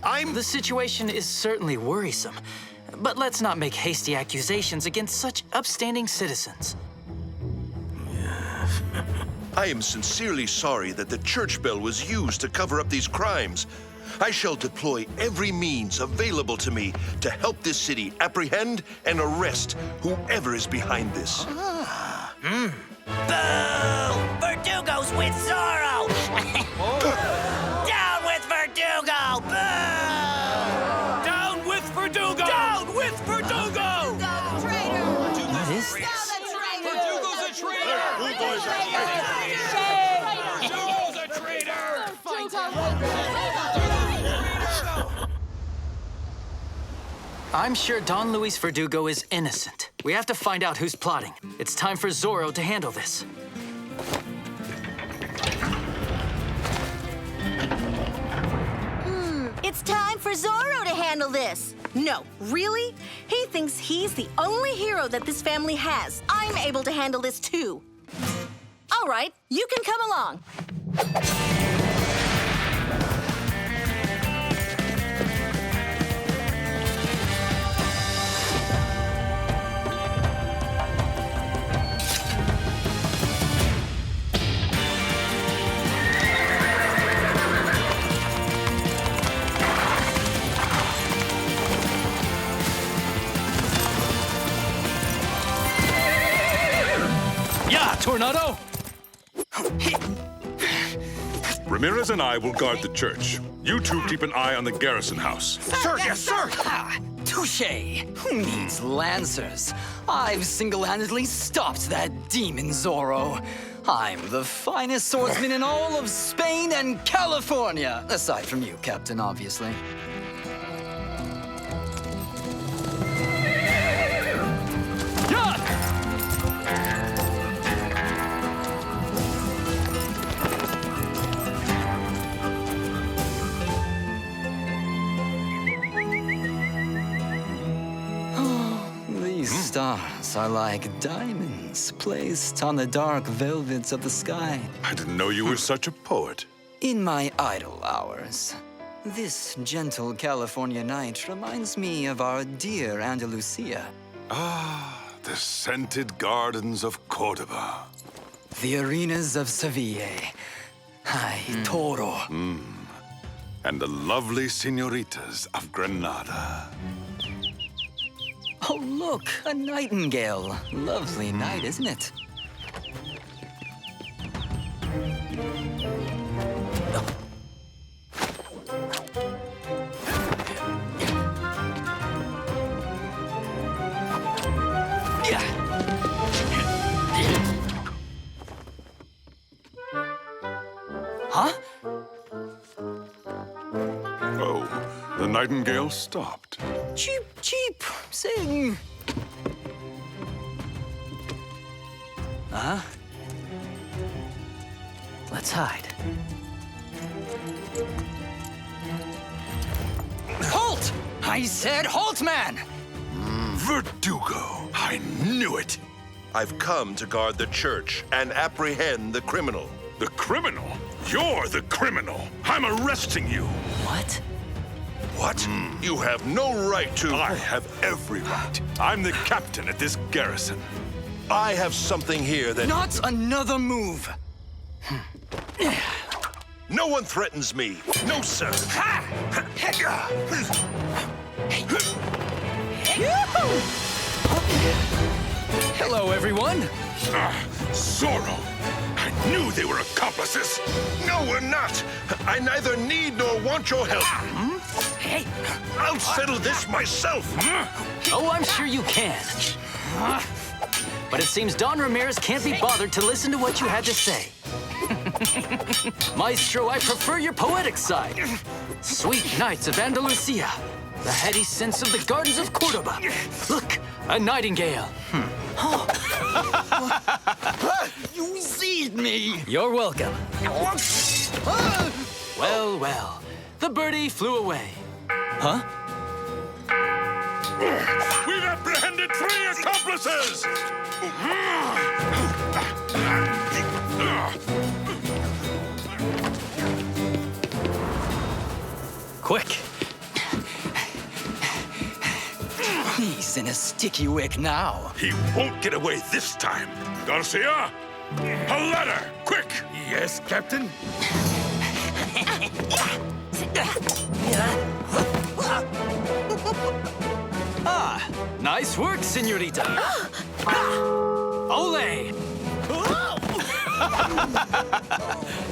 The situation is certainly worrisome, but let's not make hasty accusations against such upstanding citizens. I am sincerely sorry that the church bell was used to cover up these crimes. I shall deploy every means available to me to help this city apprehend and arrest whoever is behind this. Boo! Verdugo's with Zorro! Down with Verdugo! Boo! Down with Verdugo! Down with Verdugo! What is this? I'm sure Don Luis Verdugo is innocent. We have to find out who's plotting. It's time for Zorro to handle this. It's time for Zorro to handle this. No, really? He thinks he's the only hero that this family has. I'm able to handle this too. All right, you can come along. Tornado! Ramirez and I will guard the church. You two keep an eye on the Garrison house. Sir, yes, sir! Touché! Who needs lancers? I've single-handedly stopped that demon Zorro. I'm the finest swordsman in all of Spain and California. Aside from you, Captain, obviously. Stars are like diamonds placed on the dark velvets of the sky. I didn't know you were such a poet. In my idle hours, this gentle California night reminds me of our dear Andalusia. Ah, the scented gardens of Cordoba. The arenas of Seville. Ay, Toro. And the lovely senoritas of Granada. Oh, look, a nightingale. Lovely night, isn't it? Huh? Oh, the nightingale stopped. Cheep, cheep, sing. Let's hide. Halt! I said halt, man! Verdugo! I knew it! I've come to guard the church and apprehend the criminal. The criminal? You're the criminal! I'm arresting you! What? What? You have no right to... I have every right. I'm the captain at this garrison. I have something here that... Not another move! No one threatens me. No, sir. Hello, everyone. Zorro! I knew they were accomplices. No, we're not. I neither need nor want your help. Hey! I'll settle this myself. Oh, I'm sure you can. But it seems Don Ramirez can't be bothered to listen to what you had to say. Maestro, I prefer your poetic side. Sweet nights of Andalusia. The heady scents of the gardens of Cordoba. Look, a nightingale. You seized me! You're welcome. Well, well. The birdie flew away. Huh? We've apprehended 3 accomplices! Quick. He's in a sticky wick now. He won't get away this time. Garcia, a ladder, quick! Yes, Captain? Ah, nice work, senorita. Ole!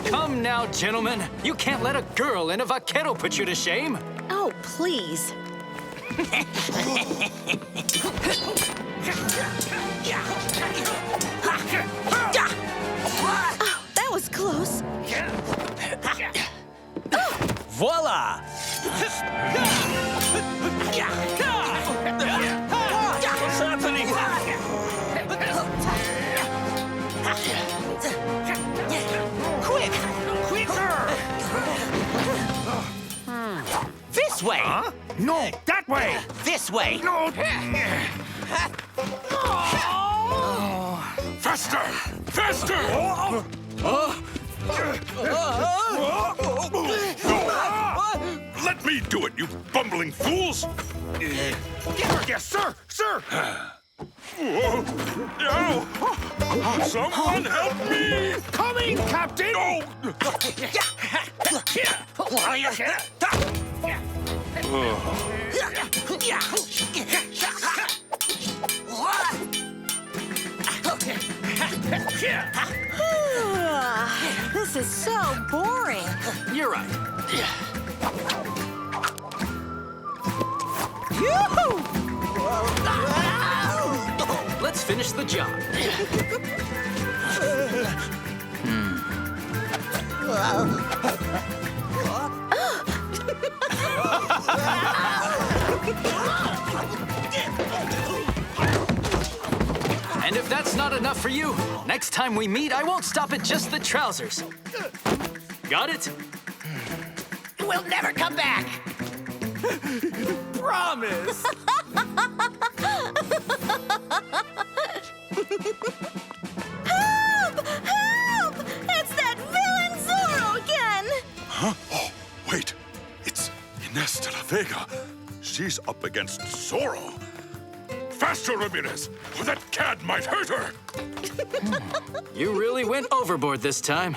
Come now, gentlemen. You can't let a girl in a vaquero put you to shame. Oh, please. Oh, that was close. Voila! What's happening? Quick! Quicker! This way! Huh? No, that way! This way! No! Faster! Faster! Let me do it, you bumbling fools! Yes, sir! Sir! Whoa. Ow. Someone help me! Coming, Captain! Oh. This is so boring. You're right. Yoo-hoo! Let's finish the job. And if that's not enough for you, next time we meet, I won't stop at just the trousers. Got it? We'll never come back! Promise! Help! Help! It's that villain Zoro again! Huh? Oh, wait. It's Ines de la Vega. She's up against Zoro. Faster, Ramirez, or that cad might hurt her. You really went overboard this time.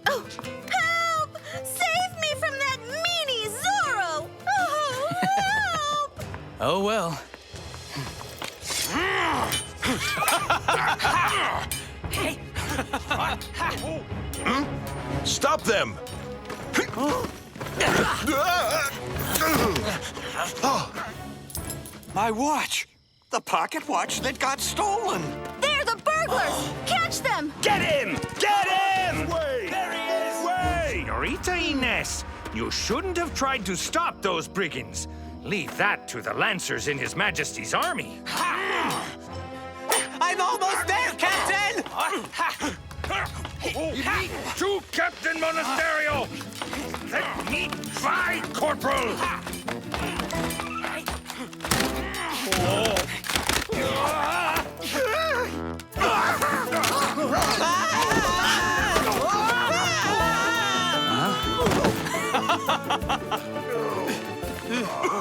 Oh, help! Save me from that meanie Zoro! Oh, help! Oh, well. Stop them! My watch! The pocket watch that got stolen! They're the burglars! Catch them! Get him! Get him! Way! There he is! Way! Senorita Ines, you shouldn't have tried to stop those brigands. Leave that to the Lancers in His Majesty's army. I'm almost there, Captain! To Captain Monasterio! Let me try, Corporal!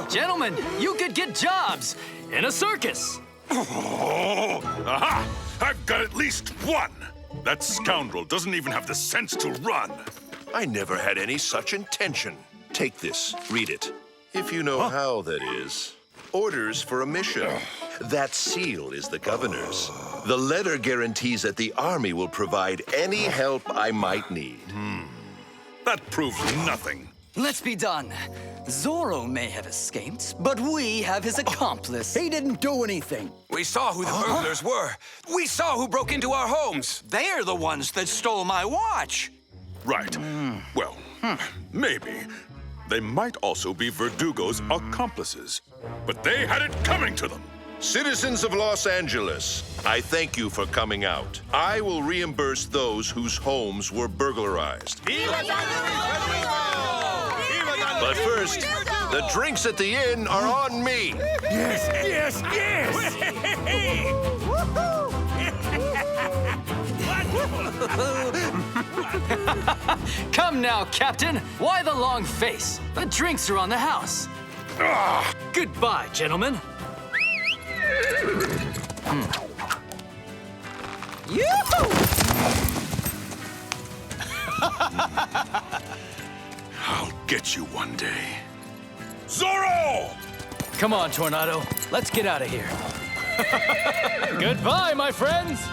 Gentlemen, you could get jobs in a circus. Oh, aha! I've got at least one. That scoundrel doesn't even have the sense to run. I never had any such intention. Take this, read it. If you know how, that is. Orders for a mission. That seal is the governor's. The letter guarantees that the army will provide any help I might need. That proves nothing. Let's be done. Zoro may have escaped, but we have his accomplice. He didn't do anything. We saw who the burglars were. We saw who broke into our homes. They're the ones that stole my watch. Right. Well, maybe. They might also be Verdugo's accomplices. But they had it coming to them. Citizens of Los Angeles, I thank you for coming out. I will reimburse those whose homes were burglarized. But first, the drinks at the inn are on me. Yes, yes, yes! Come now, Captain. Why the long face? The drinks are on the house. Goodbye, gentlemen. I'll get you one day. Zoro! Come on, Tornado. Let's get out of here. Goodbye, my friends.